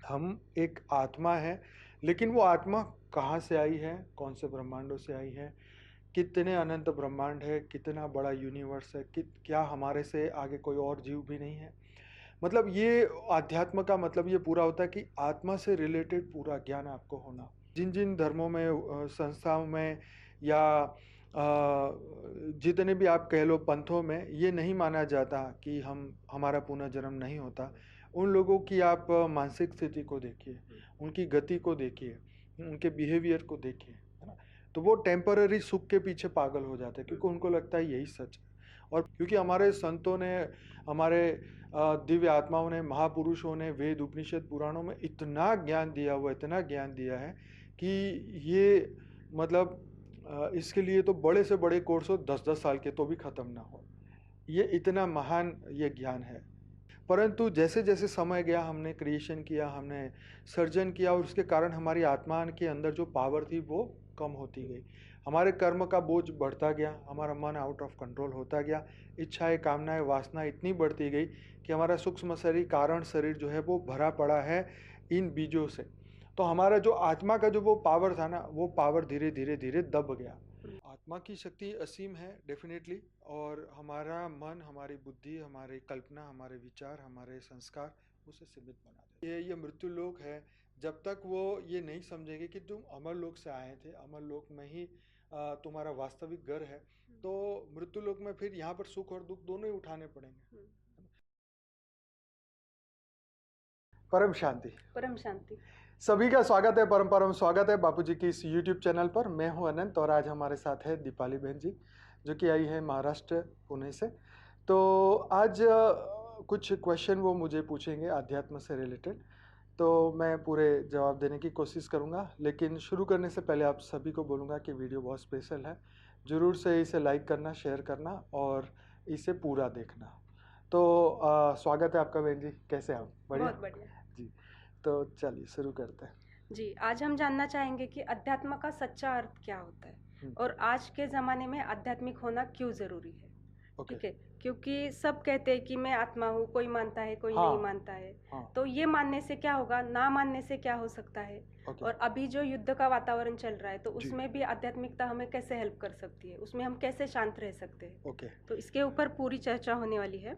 हम एक आत्मा है, लेकिन वो आत्मा कहाँ से आई है, कौन से ब्रह्मांडों से आई है, कितने अनंत ब्रह्मांड है, कितना बड़ा यूनिवर्स है, क्या हमारे से आगे कोई और जीव भी नहीं है। मतलब ये आध्यात्म का मतलब ये पूरा होता है कि आत्मा से रिलेटेड पूरा ज्ञान आपको होना। जिन जिन धर्मों में संस्थाओं में या जितने भी आप कह लो पंथों में ये नहीं माना जाता कि हमारा पुनर्जन्म नहीं होता। उन लोगों की आप मानसिक स्थिति को देखिए, उनकी गति को देखिए, उनके बिहेवियर को देखिए, है ना। तो वो टेम्पररी सुख के पीछे पागल हो जाते हैं क्योंकि उनको लगता है यही सच है। और क्योंकि हमारे संतों ने, हमारे दिव्य आत्माओं ने, महापुरुषों ने वेद उपनिषद पुराणों में इतना ज्ञान दिया हुआ, इतना ज्ञान दिया है कि ये मतलब इसके लिए तो बड़े से बड़े कोर्स हो 10-10 साल के तो भी खत्म ना हो। ये इतना महान ये ज्ञान है। परंतु जैसे जैसे समय गया, हमने क्रिएशन किया, हमने सर्जन किया और उसके कारण हमारी आत्मा के अंदर जो पावर थी वो कम होती गई। हमारे कर्म का बोझ बढ़ता गया, हमारा मन आउट ऑफ कंट्रोल होता गया, इच्छाएं, कामनाएं, वासना इतनी बढ़ती गई कि हमारा सूक्ष्म शरीर, कारण शरीर जो है वो भरा पड़ा है इन बीजों से। तो हमारा जो आत्मा का जो वो पावर था ना, वो पावर धीरे धीरे धीरे दब गया। आत्मा की शक्ति असीम है डेफिनेटली। और हमारा मन, हमारी बुद्धि, हमारी कल्पना, हमारे विचार, हमारे संस्कार उसे सीमित बना देते। ये मृत्यु लोक है। जब तक वो ये नहीं समझेंगे कि तुम अमर लोक से आए थे, अमर लोक में ही तुम्हारा वास्तविक घर है, तो मृत्यु लोक में फिर यहाँ पर सुख और दुख दोनों ही उठाने पड़ेंगे। परम शांति। परम शांति। सभी का स्वागत है, परम परम स्वागत है बापूजी की इस YouTube चैनल पर। मैं हूं अनंत और आज हमारे साथ है दीपाली बहन जी, जो कि आई है महाराष्ट्र पुणे से। तो आज कुछ क्वेश्चन वो मुझे पूछेंगे आध्यात्म से रिलेटेड, तो मैं पूरे जवाब देने की कोशिश करूंगा। लेकिन शुरू करने से पहले आप सभी को बोलूँगा कि वीडियो बहुत स्पेशल है, ज़रूर से इसे लाइक करना, शेयर करना और इसे पूरा देखना। तो स्वागत है आपका बहन जी, कैसे आप? बढ़िया, बहुत बढ़िया जी। तो चलिए शुरू करते हैं। जी। आज हम जानना चाहेंगे कि अध्यात्म का सच्चा अर्थ क्या होता है और आज के ज़माने में आध्यात्मिक होना क्यों ज़रूरी है। ठीक है, क्योंकि सब कहते हैं कि मैं आत्मा हूँ, कोई मानता है, कोई नहीं मानता है। तो ये मानने से क्या होगा, ना मानने से क्या हो सकता है। और अभी जो युद्ध का वातावरण चल रहा है, तो उसमें भी आध्यात्मिकता हमें कैसे हेल्प कर सकती है, उसमें हम कैसे शांत रह सकते हैं। तो इसके ऊपर पूरी चर्चा होने वाली है।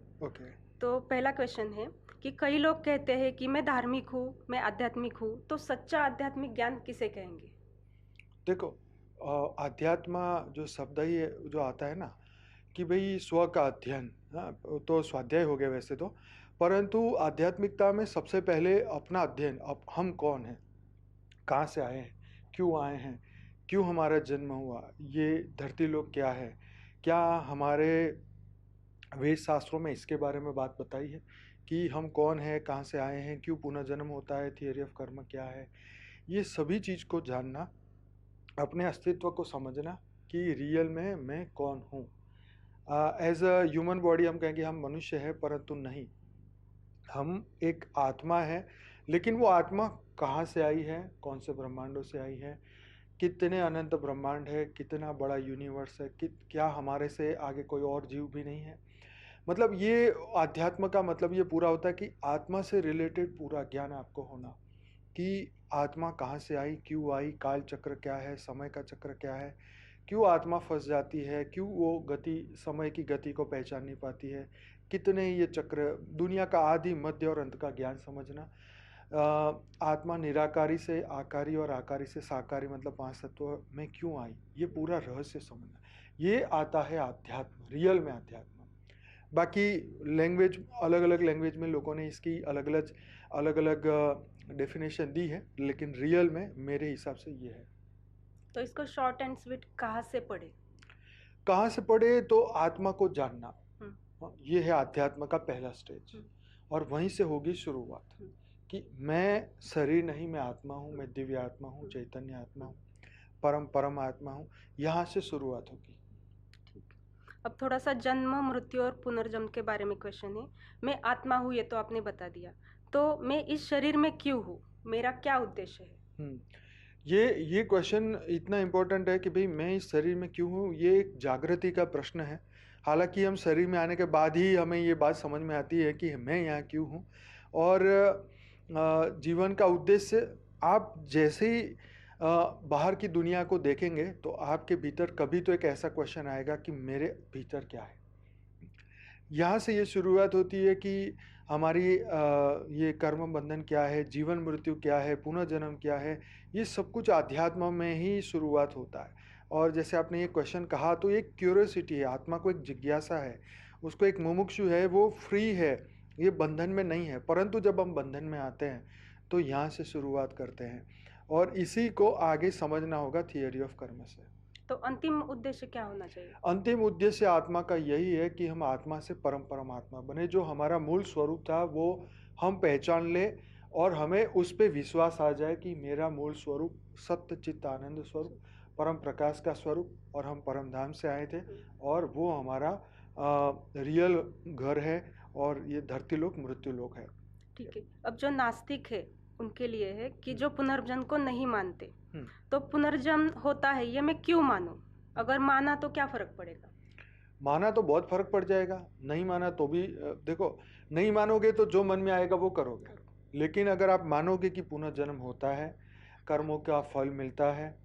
तो पहला क्वेश्चन है कि कई लोग कहते हैं कि मैं धार्मिक हूँ, मैं आध्यात्मिक हूँ, तो सच्चा आध्यात्मिक ज्ञान किसे कहेंगे? देखो, आध्यात्म जो शब्द ही जो आता है ना कि भाई स्व का अध्ययन, हाँ, तो स्वाध्याय हो गया वैसे तो। परंतु आध्यात्मिकता में सबसे पहले अपना अध्ययन, अब हम कौन हैं, कहाँ से आए हैं, क्यों आए हैं, क्यों हमारा जन्म हुआ, ये धरती लोक क्या है, क्या हमारे वेद शास्त्रों में इसके बारे में बात बताई है कि हम कौन है, कहाँ से आए हैं, क्यों पुनर्जन्म होता है, थियरी ऑफ कर्म क्या है। ये सभी चीज़ को जानना, अपने अस्तित्व को समझना कि रियल में मैं कौन हूँ। एज अ ह्यूमन बॉडी हम कहेंगे हम मनुष्य है, परंतु नहीं, हम एक आत्मा है। लेकिन वो आत्मा कहाँ से आई है, कौन से ब्रह्मांडों से आई है, कितने अनंत ब्रह्मांड है, कितना बड़ा यूनिवर्स है, क्या हमारे से आगे कोई और जीव भी नहीं है। मतलब ये आध्यात्म का मतलब ये पूरा होता है कि आत्मा से रिलेटेड पूरा ज्ञान आपको होना कि आत्मा कहाँ से आई, क्यों आई, काल चक्र क्या है, समय का चक्र क्या है, क्यों आत्मा फंस जाती है, क्यों वो गति, समय की गति को पहचान नहीं पाती है, कितने ये चक्र, दुनिया का आदि मध्य और अंत का ज्ञान समझना। आत्मा निराकारी से आकारी और आकारी से साकारी मतलब 5 तत्व में क्यों आई, ये पूरा रहस्य समझना, ये आता है अध्यात्म, रियल में अध्यात्म। बाकी लैंग्वेज, अलग अलग लैंग्वेज में लोगों ने इसकी अलग अलग डेफिनेशन दी है, लेकिन रियल में मेरे हिसाब से ये है। तो इसको शॉर्ट एंड स्वीट कहाँ से पढ़े? कहाँ से पढ़े? तो आत्मा को जानना, ये है आध्यात्म का पहला स्टेज। और वहीं से होगी शुरुआत कि मैं शरीर नहीं, मैं आत्मा हूँ, मैं दिव्य आत्मा हूँ, चैतन्य आत्मा हूँ, परम परम आत्मा हूँ। यहाँ से शुरुआत होगी। अब थोड़ा सा जन्म, मृत्यु और पुनर्जन्म के बारे में क्वेश्चन है। मैं आत्मा हूँ, ये तो आपने बता दिया, तो मैं इस शरीर में क्यों हूँ, मेरा क्या उद्देश्य है? ये क्वेश्चन इतना इम्पोर्टेंट है कि भाई मैं इस शरीर में क्यों हूँ, ये एक जागृति का प्रश्न है। हालांकि हम शरीर में आने के बाद ही हमें ये बात समझ में आती है कि मैं यहाँ क्यों हूँ। और जीवन का उद्देश्य, आप जैसे ही बाहर की दुनिया को देखेंगे तो आपके भीतर कभी तो एक ऐसा क्वेश्चन आएगा कि मेरे भीतर क्या है। यहाँ से ये शुरुआत होती है कि हमारी ये कर्म बंधन क्या है, जीवन मृत्यु क्या है, पुनर्जन्म क्या है, ये सब कुछ अध्यात्म में ही शुरुआत होता है। और जैसे आपने ये क्वेश्चन कहा, तो एक क्यूरियोसिटी है, आत्मा को एक जिज्ञासा है, उसको एक मुमुक्षु है, वो फ्री है, ये बंधन में नहीं है। परंतु जब हम बंधन में आते हैं तो यहाँ से शुरुआत करते हैं, और इसी को आगे समझना होगा थियरी ऑफ कर्म से। तो अंतिम उद्देश्य क्या होना चाहिए? अंतिम उद्देश्य आत्मा का यही है कि हम आत्मा से परम परमात्मा बने। जो हमारा मूल स्वरूप था वो हम पहचान ले, और हमें उस पे विश्वास आ जाए कि मेरा मूल स्वरूप सत्य चित्त आनंद स्वरूप, परम प्रकाश का स्वरूप, और हम परम धाम से आए थे, और वो हमारा रियल घर है, और ये धरती लोक मृत्यु लोक है। ठीक है। अब जो नास्तिक है उनके लिए है कि जो पुनर्जन्म को नहीं मानते, तो पुनर्जन्म होता है ये मैं क्यों मानूं? अगर माना तो क्या फर्क पड़ेगा? माना तो बहुत फर्क पड़ जाएगा, नहीं माना तो भी देखो, नहीं मानोगे तो जो मन में आएगा वो करोगे। लेकिन अगर आप मानोगे कि पुनर्जन्म होता है, कर्मों का फल मिलता है,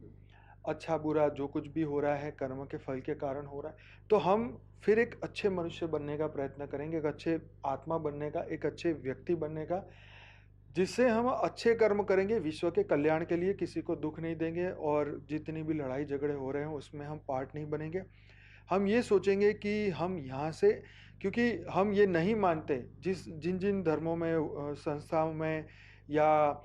अच्छा बुरा जो कुछ भी हो रहा है कर्म के फल के कारण हो रहा है, तो हम फिर एक अच्छे मनुष्य बनने का प्रयत्न करेंगे, एक अच्छे आत्मा बनने का, एक अच्छे व्यक्ति बनने का, जिससे हम अच्छे कर्म करेंगे विश्व के कल्याण के लिए, किसी को दुख नहीं देंगे, और जितनी भी लड़ाई झगड़े हो रहे हैं उसमें हम पार्ट नहीं बनेंगे। हम ये सोचेंगे कि हम यहाँ से, क्योंकि हम ये नहीं मानते, जिन जिन धर्मों में, संस्थाओं में, या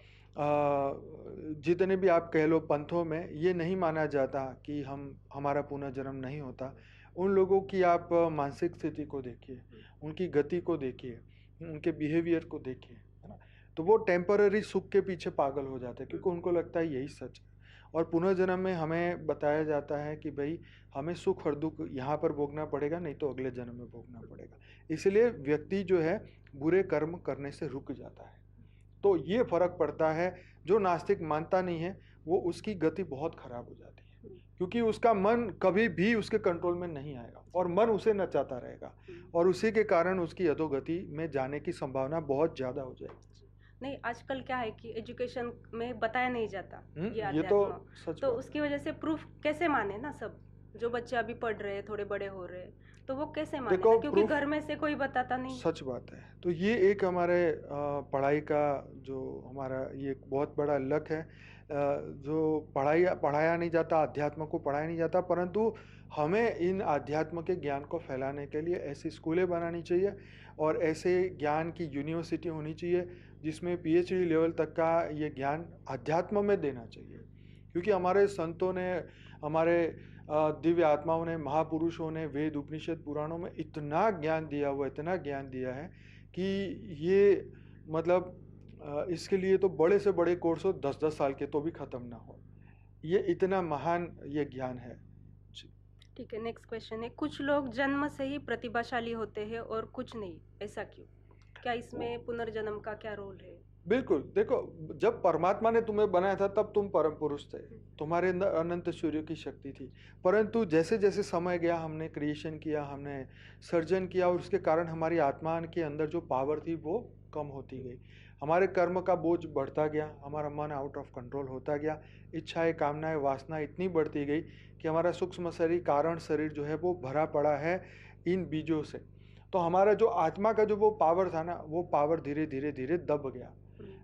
जितने भी आप कह लो पंथों में, ये नहीं माना जाता कि हमारा पुनर्जन्म नहीं होता। उन लोगों की आप मानसिक स्थिति को देखिए, उनकी गति को देखिए, उनके बिहेवियर को देखिए, है ना। तो वो टेम्पररी सुख के पीछे पागल हो जाते हैं, क्योंकि उनको लगता है यही सच है। और पुनर्जन्म में हमें बताया जाता है कि भाई हमें सुख और दुख यहाँ पर भोगना पड़ेगा, नहीं तो अगले जन्म में भोगना पड़ेगा। इसलिए व्यक्ति जो है बुरे कर्म करने से रुक जाता है। तो ये फर्क पड़ता है। जो नास्तिक मानता नहीं है वो, उसकी गति बहुत खराब हो जाती है, क्योंकि उसका मन कभी भी उसके कंट्रोल में नहीं आएगा, और मन उसे नचाता रहेगा, और उसी के कारण उसकी अधोगति में जाने की संभावना बहुत ज्यादा हो जाएगी। नहीं, आजकल क्या है कि एजुकेशन में बताया नहीं जाता ये तो सच तो बात उसकी वजह से प्रूफ कैसे माने ना, सब जो बच्चे अभी पढ़ रहे हैं, थोड़े बड़े हो रहे हैं, तो वो कैसे माने देखो, ना, क्योंकि घर में से कोई बताता नहीं। सच बात है। तो ये एक हमारे पढ़ाई का जो हमारा ये एक बहुत बड़ा लक है, जो पढ़ाया नहीं जाता, अध्यात्म को पढ़ाया नहीं जाता, परंतु हमें इन अध्यात्म के ज्ञान को फैलाने के लिए ऐसी स्कूलें बनानी चाहिए, और ऐसे ज्ञान की यूनिवर्सिटी होनी चाहिए जिसमें पीएचडी लेवल तक का ये ज्ञान अध्यात्म में देना चाहिए। क्योंकि हमारे संतों ने, हमारे दिव्य आत्माओं ने, महापुरुषों ने वेद उपनिषद पुराणों में इतना ज्ञान दिया हुआ, इतना ज्ञान दिया है कि ये मतलब इसके लिए तो बड़े से बड़े कोर्स हो 10-10 साल के तो भी ख़त्म ना हो, ये इतना महान ये ज्ञान है। ठीक है, नेक्स्ट क्वेश्चन है, कुछ लोग जन्म से ही प्रतिभाशाली होते हैं और कुछ नहीं, ऐसा क्यों? क्या इसमें पुनर्जन्म का क्या रोल है? बिल्कुल, देखो, जब परमात्मा ने तुम्हें बनाया था तब तुम परम पुरुष थे, तुम्हारे अंदर अनंत सूर्य की शक्ति थी। परंतु जैसे जैसे समय गया, हमने क्रिएशन किया, हमने सर्जन किया, और उसके कारण हमारी आत्मा के अंदर जो पावर थी वो कम होती गई, हमारे कर्म का बोझ बढ़ता गया, हमारा मन आउट ऑफ कंट्रोल होता गया, इच्छाएं, कामनाएं, वासना इतनी बढ़ती गई कि हमारा सूक्ष्म शरीर, कारण शरीर जो है वो भरा पड़ा है इन बीजों से। तो हमारा जो आत्मा का जो वो पावर था ना, वो पावर धीरे धीरे धीरे दब गया।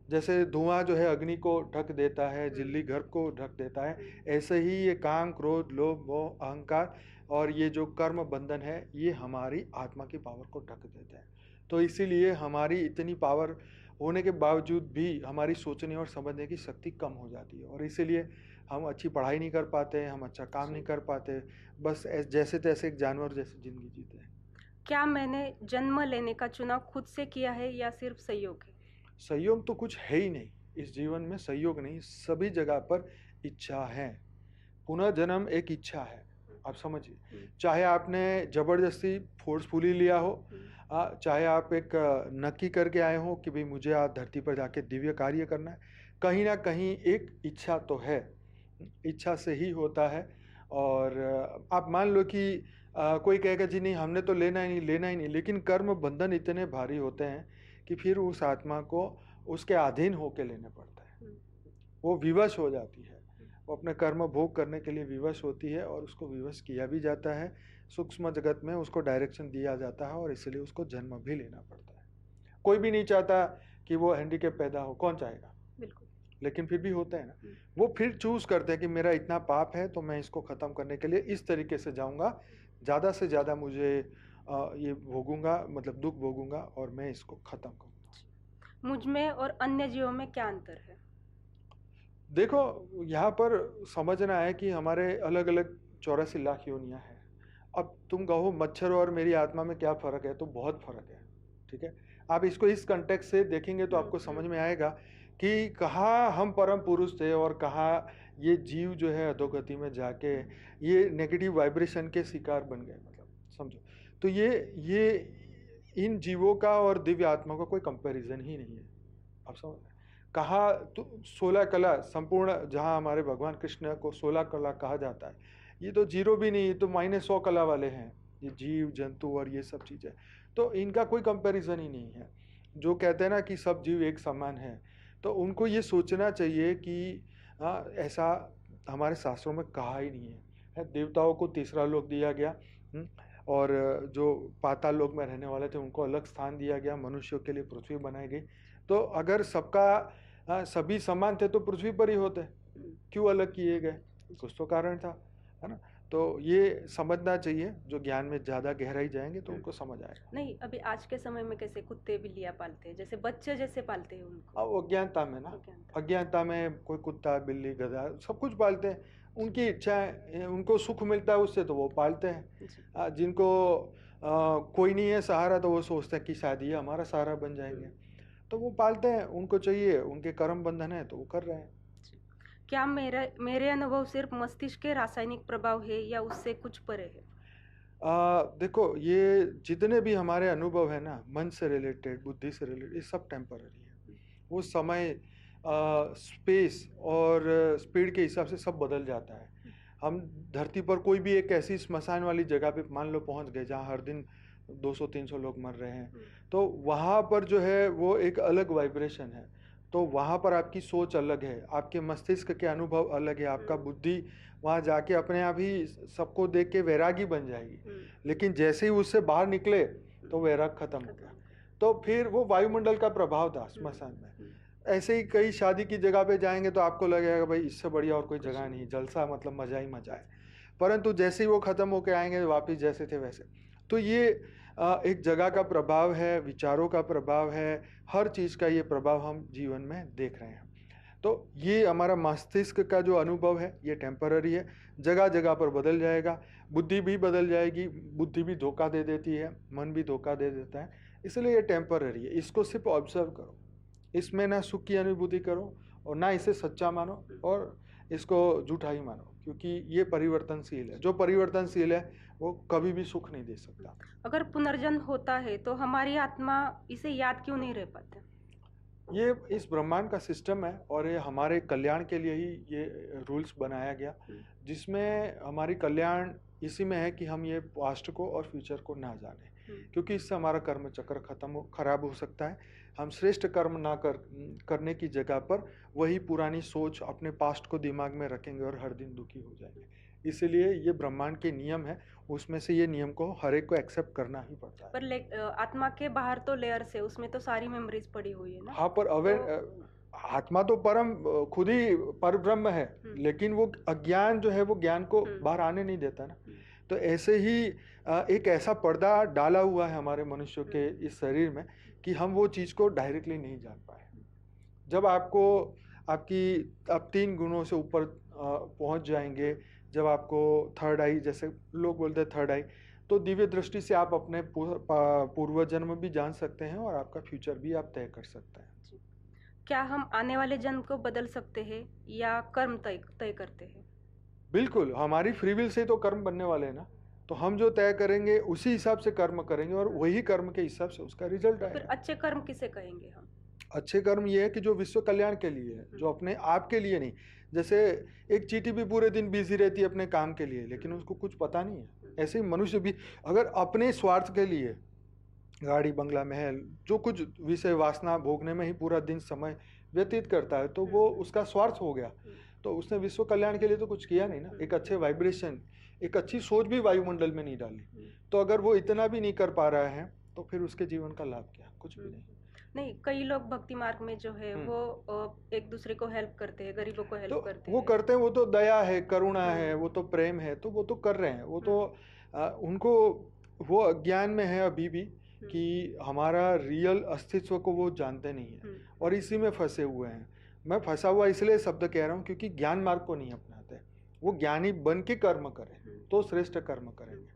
जैसे धुआं जो है अग्नि को ढक देता है, झिल्ली घर को ढक देता है, ऐसे ही ये काम, क्रोध, लोभ, मोह, अहंकार और ये जो कर्म बंधन है, ये हमारी आत्मा की पावर को ढक देते हैं। तो इसीलिए हमारी इतनी पावर होने के बावजूद भी हमारी सोचने और समझने की शक्ति कम हो जाती है, और इसीलिए हम अच्छी पढ़ाई नहीं कर पाते, हम अच्छा काम नहीं कर पाते, बस जैसे तैसे एक जानवर जैसी जिंदगी जीते हैं। क्या मैंने जन्म लेने का चुनाव खुद से किया है या सिर्फ सहयोग है? सहयोग तो कुछ है ही नहीं इस जीवन में, सहयोग नहीं, सभी जगह पर इच्छा है। पुनर्जन्म एक इच्छा है, आप समझिए। चाहे आपने जबरदस्ती फोर्सफुली लिया हो, चाहे आप एक नक्की करके आए हो कि भाई मुझे आज धरती पर जाके दिव्य कार्य करना है, कहीं ना कहीं एक इच्छा तो है, इच्छा से ही होता है। और आप मान लो कि कोई कहेगा जी नहीं हमने तो लेना ही नहीं, लेना ही नहीं, लेकिन कर्म बंधन इतने भारी होते हैं कि फिर उस आत्मा को उसके अधीन होके लेने पड़ता है। वो विवश हो जाती है, वो अपने कर्म भोग करने के लिए विवश होती है और उसको विवश किया भी जाता है। सूक्ष्म जगत में उसको डायरेक्शन दिया जाता है और इसलिए उसको जन्म भी लेना पड़ता है। कोई भी नहीं चाहता कि वो हैंडीकैप पैदा हो, कौन चाहेगा? बिल्कुल। लेकिन फिर भी होता है ना। वो फिर चूज करते हैं कि मेरा इतना पाप है तो मैं इसको खत्म करने के लिए इस तरीके से जाऊंगा, ज्यादा से ज्यादा मुझे ये भोगूंगा, मतलब दुख भोगूंगा और मैं इसको खत्म करूंगा। मुझ में और अन्य जीवों में क्या अंतर है? देखो, यहाँ पर समझना है कि हमारे अलग अलग 84 लाख योनियां हैं। अब तुम कहो मच्छर और मेरी आत्मा में क्या फर्क है, तो बहुत फर्क है। ठीक है, आप इसको इस कंटेक्स्ट से देखेंगे तो आपको समझ में आएगा कि कहाँ हम परम पुरुष थे और कहाँ ये जीव जो है अधोगति में जाके ये नेगेटिव वाइब्रेशन के शिकार बन गए, मतलब समझो। तो ये इन जीवों का और दिव्य आत्मा का कोई कंपैरिजन ही नहीं है। आप समझ रहे हैं? कहा तो 16 कला संपूर्ण, जहाँ हमारे भगवान कृष्ण को 16 कला कहा जाता है, ये तो जीरो भी नहीं, ये तो -100 कला वाले हैं, ये जीव जंतु और ये सब चीजें। तो इनका कोई कंपैरिजन ही नहीं है। जो कहते हैं ना कि सब जीव एक समान है, तो उनको ये सोचना चाहिए कि ऐसा हमारे शास्त्रों में कहा ही नहीं है। देवताओं को तीसरा लोक दिया गया, और जो पाताल लोक में रहने वाले थे उनको अलग स्थान दिया गया, मनुष्यों के लिए पृथ्वी बनाई गई। तो अगर सबका सभी समान थे तो पृथ्वी पर ही होते, क्यों अलग किए गए? कुछ तो कारण था, है ना। तो ये समझना चाहिए, जो ज्ञान में ज्यादा गहराई जाएंगे तो उनको समझ आएगा। नहीं, अभी आज के समय में कैसे कुत्ते बिल्लियां पालते हैं, जैसे बच्चे जैसे पालते हैं उनको। अब अज्ञानता में ना, अज्ञानता में कोई कुत्ता बिल्ली गधा सब कुछ पालते हैं। उनकी इच्छा है, उनको सुख मिलता है उससे तो वो पालते हैं। जिनको कोई नहीं है सहारा तो वो सोचते हैं कि शायद ये हमारा सहारा बन जाएंगे, तो वो पालते हैं। उनको चाहिए, उनके कर्म बंधन है तो वो कर रहे हैं। क्या मेरे अनुभव सिर्फ मस्तिष्क के रासायनिक प्रभाव है या उससे कुछ परे है? देखो, ये जितने भी हमारे अनुभव है ना, मन से रिलेटेड, बुद्धि से रिलेटेड, ये सब टेम्पररी है। वो समय, स्पेस और स्पीड के हिसाब से सब बदल जाता है। हम धरती पर कोई भी एक ऐसी स्मशान वाली जगह पे मान लो पहुंच गए जहाँ हर दिन 200-300 लोग मर रहे हैं, तो वहाँ पर जो है वो एक अलग वाइब्रेशन है। तो वहाँ पर आपकी सोच अलग है, आपके मस्तिष्क के अनुभव अलग है, आपका बुद्धि वहाँ जाके अपने आप ही सबको देख के वैरागी बन जाएगी। लेकिन जैसे ही उससे बाहर निकले तो वैराग खत्म हो गया। तो फिर वो वायुमंडल का प्रभाव था स्मशान में। ऐसे ही कई शादी की जगह पे जाएंगे तो आपको लगेगा भाई इससे बढ़िया और कोई जगह नहीं, जलसा मतलब मजा ही मजा है। परंतु जैसे ही वो खत्म होके आएंगे वापिस जैसे थे वैसे। तो ये एक जगह का प्रभाव है, विचारों का प्रभाव है, हर चीज का ये प्रभाव हम जीवन में देख रहे हैं। तो ये हमारा मस्तिष्क का जो अनुभव है ये टेम्पररी है, जगह जगह पर बदल जाएगा। बुद्धि भी बदल जाएगी, बुद्धि भी धोखा दे देती है, मन भी धोखा दे देता है, इसलिए ये टेम्पररी है। इसको सिर्फ ऑब्जर्व करो, इसमें ना सुख की अनुभूति करो और ना इसे सच्चा मानो और इसको झूठा ही मानो, क्योंकि ये परिवर्तनशील है। जो परिवर्तनशील है वो कभी भी सुख नहीं दे सकता। अगर पुनर्जन्म होता है तो हमारी आत्मा इसे याद क्यों नहीं रह पाते? ये इस ब्रह्मांड का सिस्टम है और ये हमारे कल्याण के लिए ही ये रूल्स बनाया गया, जिसमें हमारी कल्याण इसी में है कि हम ये पास्ट को और फ्यूचर को ना जाने, क्योंकि इससे हमारा कर्म चक्र खराब हो सकता है। हम श्रेष्ठ कर्म ना करने की जगह पर वही पुरानी सोच अपने पास्ट को दिमाग में रखेंगे और हर दिन दुखी हो जाएंगे। इसीलिए ये ब्रह्मांड के नियम है, उसमें से ये नियम को हर एक को एक्सेप्ट करना ही पड़ता है। पर आत्मा के बाहर तो लेयर्स है, उसमें तो सारी मेमोरीज पड़ी हुई है ना। हाँ, पर आत्मा तो परम खुद ही पर ब्रह्म है, लेकिन वो अज्ञान जो है वो ज्ञान को बाहर आने नहीं देता ना। तो ऐसे ही एक ऐसा पर्दा डाला हुआ है हमारे मनुष्य के इस शरीर में कि हम वो चीज को डायरेक्टली नहीं जान पाए। जब आप 3 गुणों से ऊपर पहुंच जाएंगे, जब आपको थर्ड आई, जैसे लोग बोलते हैं थर्ड आई, तो दिव्य दृष्टि से आप अपने पूर्व जन्म भी जान सकते हैं और आपका फ्यूचर भी आप तय कर सकते हैं। क्या हम आने वाले जन्म को बदल सकते हैं या कर्म तय करते हैं? बिल्कुल, हमारी फ्री विल से तो कर्म बनने वाले हैं ना, तो हम जो तय करेंगे उसी हिसाब से कर्म करेंगे और वही कर्म के हिसाब से उसका रिजल्ट आएगा। फिर अच्छे कर्म किसे कहेंगे हम? अच्छे कर्म ये है कि जो विश्व कल्याण के लिए है, जो अपने आप के लिए नहीं। जैसे एक चींटी भी पूरे दिन बिजी रहती है अपने काम के लिए, लेकिन उसको कुछ पता नहीं है। ऐसे ही मनुष्य भी अगर अपने स्वार्थ के लिए गाड़ी बंगला महल जो कुछ विषय वासना भोगने में ही पूरा दिन समय व्यतीत करता है, तो वो उसका स्वार्थ हो गया। तो उसने विश्व कल्याण के लिए तो कुछ किया नहीं ना, एक अच्छे वाइब्रेशन, एक अच्छी सोच भी वायुमंडल में नहीं डाली। तो अगर वो इतना भी नहीं कर पा रहा है तो फिर उसके जीवन का लाभ क्या, कुछ भी नहीं। नहीं, कई लोग भक्ति मार्ग में जो है वो एक दूसरे को हेल्प करते हैं, गरीबों को हेल्प तो करते वो हैं। करते हैं, वो तो दया है, करुणा है, वो तो प्रेम है, तो वो तो कर रहे हैं। वो तो उनको वो अज्ञान में है अभी भी कि हमारा रियल अस्तित्व को वो जानते नहीं है और इसी में फंसे हुए हैं। मैं फंसा हुआ इसलिए शब्द कह रहा हूँ क्योंकि ज्ञान मार्ग को नहीं अपनाते। वो ज्ञानी बन के कर्म करें तो श्रेष्ठ कर्म करेंगे।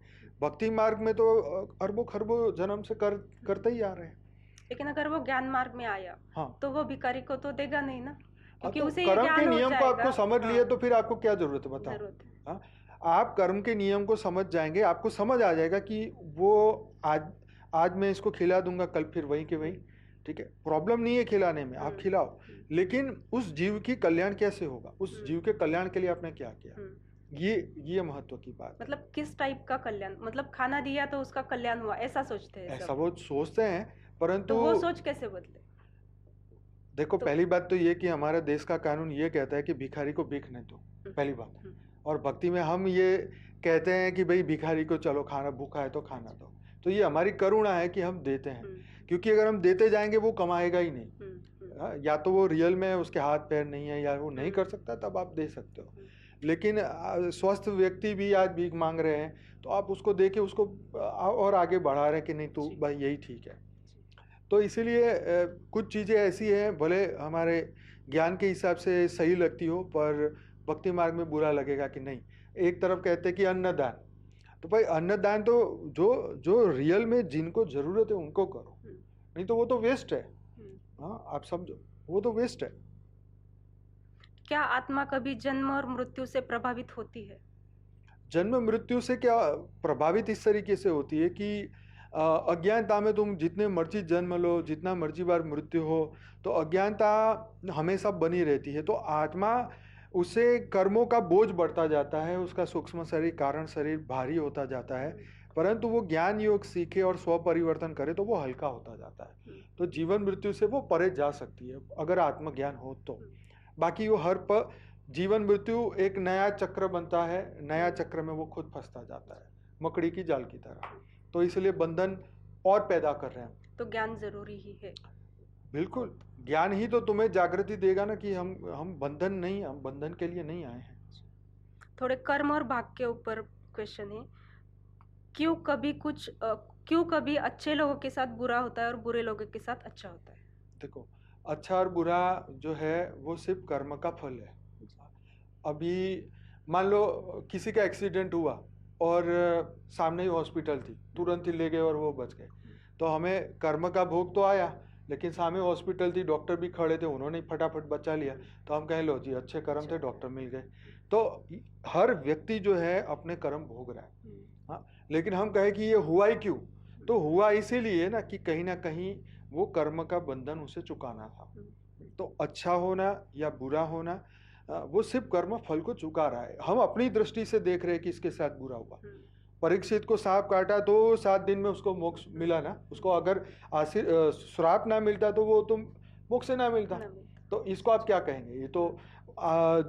भक्ति मार्ग में तो अरबों खरबों जन्म से करते ही आ रहे हैं। लेकिन अगर वो ज्ञान मार्ग में आया तो वो भिखारी को तो देगा नहीं ना, क्योंकि तो उसे ये कर्म के ज्ञान हो नियम को आपको जाएगा। समझ लिए तो फिर आपको क्या जरूरत है, बताओ। जरूरत है। हाँ, आप कर्म के नियम को समझ जाएंगे, आपको समझ आ जाएगा कि वो आज मैं इसको खिला दूंगा, कल फिर वही के वही। ठीक है, प्रॉब्लम नहीं है खिलाने में, आप खिलाओ, लेकिन उस जीव की कल्याण कैसे होगा, उस जीव के कल्याण के लिए आपने क्या किया, ये महत्व की बात। मतलब किस टाइप का कल्याण, मतलब खाना दिया तो उसका कल्याण हुआ, ऐसा सोचते हैं ऐसा वो सोचते हैं, परंतु तो वो सोच कैसे बदले? देखो, पहली बात तो ये कि हमारा देश का कानून ये कहता है कि भिखारी को भीख नहीं दो, पहली बात। और भक्ति में हम ये कहते हैं कि भाई भिखारी को चलो खाना, भूखा है तो खाना दो। तो ये हमारी करुणा है कि हम देते हैं, क्योंकि अगर हम देते जाएंगे वो कमाएगा ही नहीं। या तो वो रियल में उसके हाथ पैर नहीं है या वो नहीं कर सकता, तब आप दे सकते हो। लेकिन स्वस्थ व्यक्ति भी आज भीख मांग रहे हैं, तो आप उसको दे के उसको और आगे बढ़ा रहे हैं कि नहीं तू भाई यही ठीक है। तो इसीलिए कुछ चीज़ें ऐसी हैं, भले हमारे ज्ञान के हिसाब से सही लगती हो, पर भक्ति मार्ग में बुरा लगेगा कि नहीं। एक तरफ कहते हैं कि अन्नदान, तो भाई अन्नदान तो जो जो रियल में जिनको जरूरत है उनको करो, नहीं तो वो तो वेस्ट है। हाँ, आप समझो, वो तो वेस्ट है। क्या आत्मा कभी जन्म और मृत्यु से प्रभावित होती है? जन्म मृत्यु से क्या प्रभावित इस तरीके से होती है कि अज्ञानता में तुम जितने मर्जी जन्म लो, जितना मर्जी बार मृत्यु हो, तो अज्ञानता हमेशा बनी रहती है। तो आत्मा, उसे कर्मों का बोझ बढ़ता जाता है, उसका सूक्ष्म शरीर, कारण शरीर भारी होता जाता है, परंतु वो ज्ञान योग सीखे और स्व परिवर्तन करे तो वो हल्का होता जाता है। तो जीवन मृत्यु से वो परे जा सकती है अगर आत्मज्ञान हो तो। बाकी वो जीवन मृत्यु एक नया चक्र बनता है, नया चक्र में वो खुद फंसता जाता है, मकड़ी की जाल की तरह। तो इसलिए बंधन और पैदा कर रहे हैं। तो ज्ञान जरूरी ही है। बिल्कुल, ज्ञान ही तो तुम्हें जागृति देगा ना कि हम बंधन नहीं, हम बंधन के लिए नहीं आए हैं। थोड़े कर्म और भाग्य के ऊपर क्वेश्चन है, क्यों कभी अच्छे लोगों के साथ बुरा होता है और बुरे लोगों के साथ अच्छा होता है? देखो, अच्छा और बुरा जो है वो सिर्फ कर्म का फल है। अभी मान लो किसी का एक्सीडेंट हुआ और सामने ही हॉस्पिटल थी, तुरंत ही ले गए और वो बच गए, तो हमें कर्म का भोग तो आया, लेकिन सामने हॉस्पिटल थी, डॉक्टर भी खड़े थे, उन्होंने फटाफट बचा लिया, तो हम कहें लो जी अच्छे कर्म थे, डॉक्टर मिल गए। तो हर व्यक्ति जो है अपने कर्म भोग रहा है। हाँ, लेकिन हम कहें कि ये हुआ ही क्यों, तो हुआ इसीलिए ना कि कहीं ना कहीं वो कर्म का बंधन उसे चुकाना था। तो अच्छा होना या बुरा होना, वो सिर्फ कर्म फल को चुका रहा है। हम अपनी दृष्टि से देख रहे हैं कि इसके साथ बुरा हुआ। परीक्षित को सांप काटा तो 7 दिन में उसको मोक्ष मिला ना, उसको अगर श्राप ना मिलता तो वो तुम मोक्ष ना मिलता। तो इसको आप क्या कहेंगे? ये तो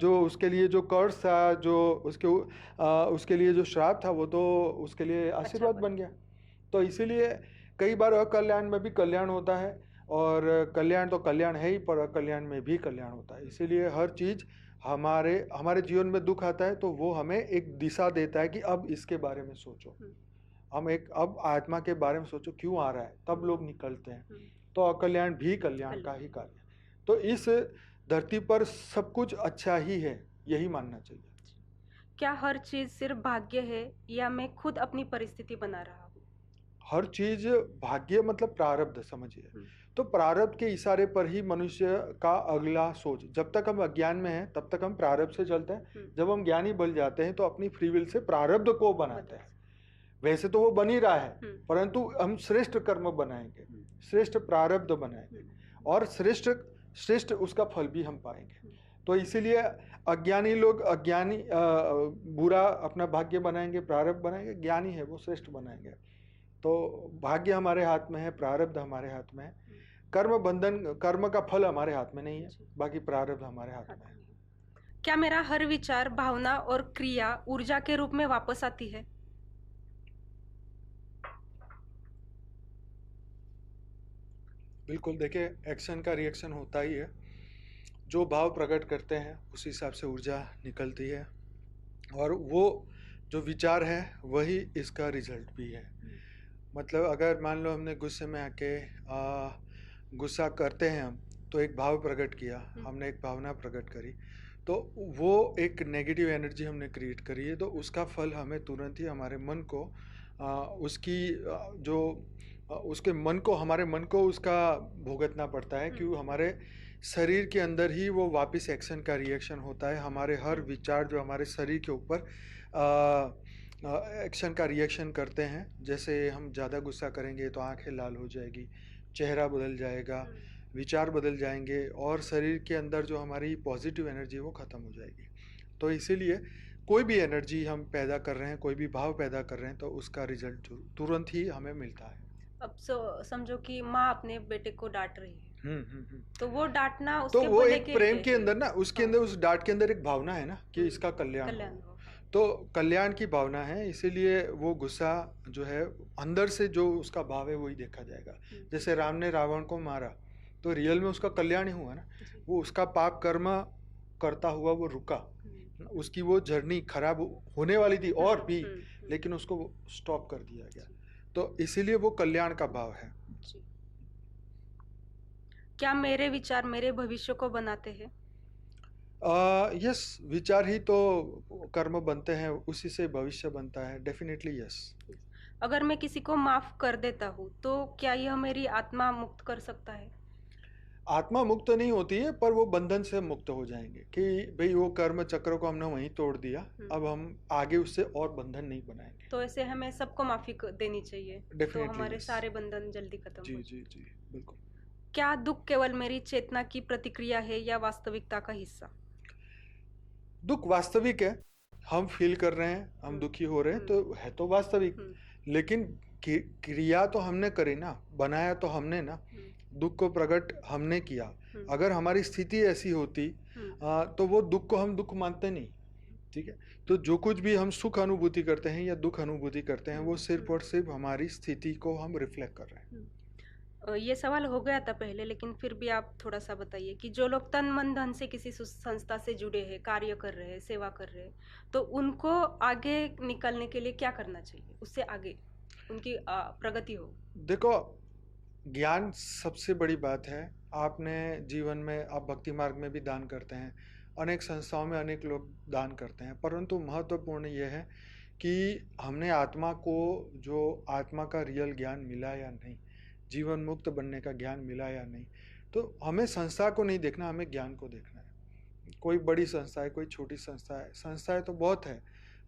जो उसके लिए जो कर्ज था, जो उसके लिए जो श्राप था, वो तो उसके लिए आशीर्वाद बन गया। तो इसीलिए कई बार अकल्याण में भी कल्याण होता है, और कल्याण तो कल्याण है ही, पर अकल्याण में भी कल्याण होता है। इसीलिए हर चीज हमारे जीवन में दुख आता है तो वो हमें एक दिशा देता है कि अब इसके बारे में सोचो, अब आत्मा के बारे में सोचो क्यों आ रहा है, तब लोग निकलते हैं। तो अकल्याण भी कल्याण का ही कार्य है। तो इस धरती पर सब कुछ अच्छा ही है, यही मानना चाहिए। क्या हर चीज सिर्फ भाग्य है या मैं खुद अपनी परिस्थिति बना रहा हूँ? हर चीज भाग्य मतलब प्रारब्ध समझिए। तो प्रारब्ध के इशारे पर ही मनुष्य का अगला सोच, जब तक हम अज्ञान में हैं तब तक हम प्रारब्ध से चलते हैं, जब हम ज्ञानी बन जाते हैं तो अपनी फ्री विल से प्रारब्ध को बनाते हैं। वैसे तो वो बन ही रहा है, परंतु हम श्रेष्ठ कर्म बनाएंगे, श्रेष्ठ प्रारब्ध बनाएंगे, और श्रेष्ठ उसका फल भी हम पाएंगे। तो इसीलिए अज्ञानी लोग बुरा अपना भाग्य बनाएंगे, प्रारब्ध बनाएंगे, ज्ञानी है वो श्रेष्ठ बनाएंगे। तो भाग्य हमारे हाथ में है, प्रारब्ध हमारे हाथ में है, कर्म बंधन, कर्म का फल हमारे हाथ में नहीं है, बाकी प्रारब्ध हमारे हाथ में है। क्या मेरा हर विचार, भावना और क्रिया ऊर्जा के रूप में वापस आती है? बिल्कुल, देखिए एक्शन का रिएक्शन होता ही है, जो भाव प्रकट करते हैं उस हिसाब से ऊर्जा निकलती है, और वो जो विचार है वही इसका रिजल्ट भी है। मतलब अगर मान लो हमने गुस्से में आके गुस्सा करते हैं हम, तो एक भाव प्रकट किया, हमने एक भावना प्रकट करी, तो वो एक नेगेटिव एनर्जी हमने क्रिएट करी है, तो उसका फल हमें तुरंत ही हमारे मन को उसके मन को, हमारे मन को उसका भुगतना पड़ता है, क्योंकि हमारे शरीर के अंदर ही वो वापस एक्शन का रिएक्शन होता है। हमारे हर विचार जो हमारे शरीर के ऊपर एक्शन का रिएक्शन करते हैं, जैसे हम ज़्यादा गुस्सा करेंगे तो आंखें लाल हो जाएगी, चेहरा बदल जाएगा, विचार बदल जाएंगे, और शरीर के अंदर जो हमारी पॉजिटिव एनर्जी है वो ख़त्म हो जाएगी। तो इसीलिए कोई भी एनर्जी हम पैदा कर रहे हैं, कोई भी भाव पैदा कर रहे हैं, तो उसका रिजल्ट तुरंत ही हमें मिलता है। अब समझो कि माँ अपने बेटे को डांट रही है, तो वो डांटना तो उसके वो भले एक के प्रेम लिए के अंदर ना, उसके अंदर उस डांट के अंदर एक भावना है ना कि इसका कल्याण हो। तो कल्याण की भावना है, इसीलिए वो गुस्सा जो है अंदर से जो उसका भाव है वही देखा जाएगा। जैसे राम ने रावण को मारा, तो रियल में उसका कल्याण ही हुआ ना, वो उसका पाप कर्म करता हुआ वो रुका, उसकी वो जर्नी खराब होने वाली थी और भी, लेकिन उसको स्टॉप कर दिया गया, तो इसीलिए वो कल्याण का भाव है। क्या मेरे विचार मेरे भविष्य को बनाते हैं? यस, विचार ही तो कर्म बनते हैं, उसी से भविष्य बनता है, डेफिनेटली यस। अगर मैं किसी को माफ कर देता हूँ तो क्या यह मेरी आत्मा मुक्त कर सकता है? आत्मा मुक्त नहीं होती है, पर वो बंधन से मुक्त हो जाएंगे कि भाई वो कर्म चक्र को हमने वहीं तोड़ दिया, अब हम आगे उससे और बंधन नहीं बनाएंगे। तो ऐसे हमें सबको माफी देनी चाहिए, तो हमारे सारे बंधन जल्दी खत्म हो। जी जी बिल्कुल। क्या दुख केवल मेरी चेतना की प्रतिक्रिया है या वास्तविकता का हिस्सा? दुख वास्तविक है, हम फील कर रहे हैं, हम दुखी हो रहे हैं, तो है तो वास्तविक, लेकिन क्रिया तो हमने करी ना, बनाया तो हमने ना, दुख को प्रकट हमने किया। अगर हमारी स्थिति ऐसी होती तो वो दुख को हम दुख मानते नहीं, ठीक है। तो जो कुछ भी हम सुख अनुभूति करते हैं या दुख अनुभूति करते हैं, वो सिर्फ और सिर्फ हमारी स्थिति को हम रिफ्लेक्ट कर रहे हैं। ये सवाल हो गया था पहले, लेकिन फिर भी आप थोड़ा सा बताइए कि जो लोग तन मन धन से किसी संस्था से जुड़े हैं, कार्य कर रहे हैं, सेवा कर रहे हैं, तो उनको आगे निकलने के लिए क्या करना चाहिए, उससे आगे उनकी प्रगति हो? देखो, ज्ञान सबसे बड़ी बात है। आपने जीवन में, आप भक्ति मार्ग में भी दान करते हैं, अनेक संस्थाओं में अनेक लोग दान करते हैं, परंतु महत्वपूर्ण यह है कि हमने आत्मा को, जो आत्मा का रियल ज्ञान मिला या नहीं, जीवन मुक्त बनने का ज्ञान मिला या नहीं। तो हमें संस्था को नहीं देखना, हमें ज्ञान को देखना है। कोई बड़ी संस्था है, कोई छोटी संस्था है, संस्थाएं तो बहुत है,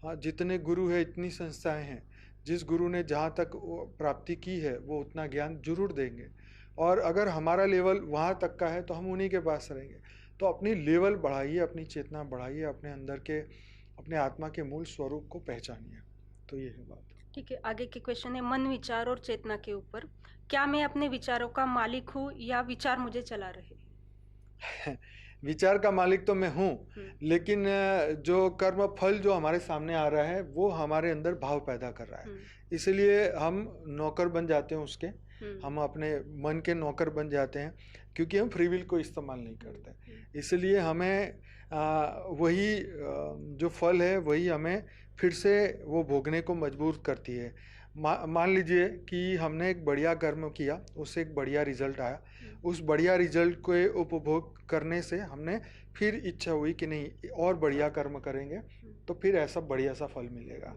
हाँ, जितने गुरु है इतनी संस्थाएं हैं। जिस गुरु ने जहाँ तक प्राप्ति की है वो उतना ज्ञान जरूर देंगे, और अगर हमारा लेवल वहाँ तक का है तो हम उन्हीं के पास रहेंगे। तो अपनी लेवल बढ़ाइए, अपनी चेतना बढ़ाइए, अपने अंदर के, अपने आत्मा के मूल स्वरूप को पहचानिए। तो ये है बात। ठीक है, आगे के क्वेश्चन है मन, विचार और चेतना के ऊपर। क्या मैं अपने विचारों का मालिक हूँ या विचार मुझे चला रहे? विचार का मालिक तो मैं हूँ, लेकिन जो कर्म फल जो हमारे सामने आ रहा है वो हमारे अंदर भाव पैदा कर रहा है, इसलिए हम नौकर बन जाते हैं उसके, हम अपने मन के नौकर बन जाते हैं, क्योंकि हम फ्री विल को इस्तेमाल नहीं करते। इसलिए हमें वही जो फल है वही हमें फिर से वो भोगने को मजबूर करती है। मान लीजिए कि हमने एक बढ़िया कर्म किया, उससे एक बढ़िया रिजल्ट आया, उस बढ़िया रिजल्ट को उपभोग करने से हमने फिर इच्छा हुई कि नहीं और बढ़िया कर्म करेंगे तो फिर ऐसा बढ़िया सा फल मिलेगा।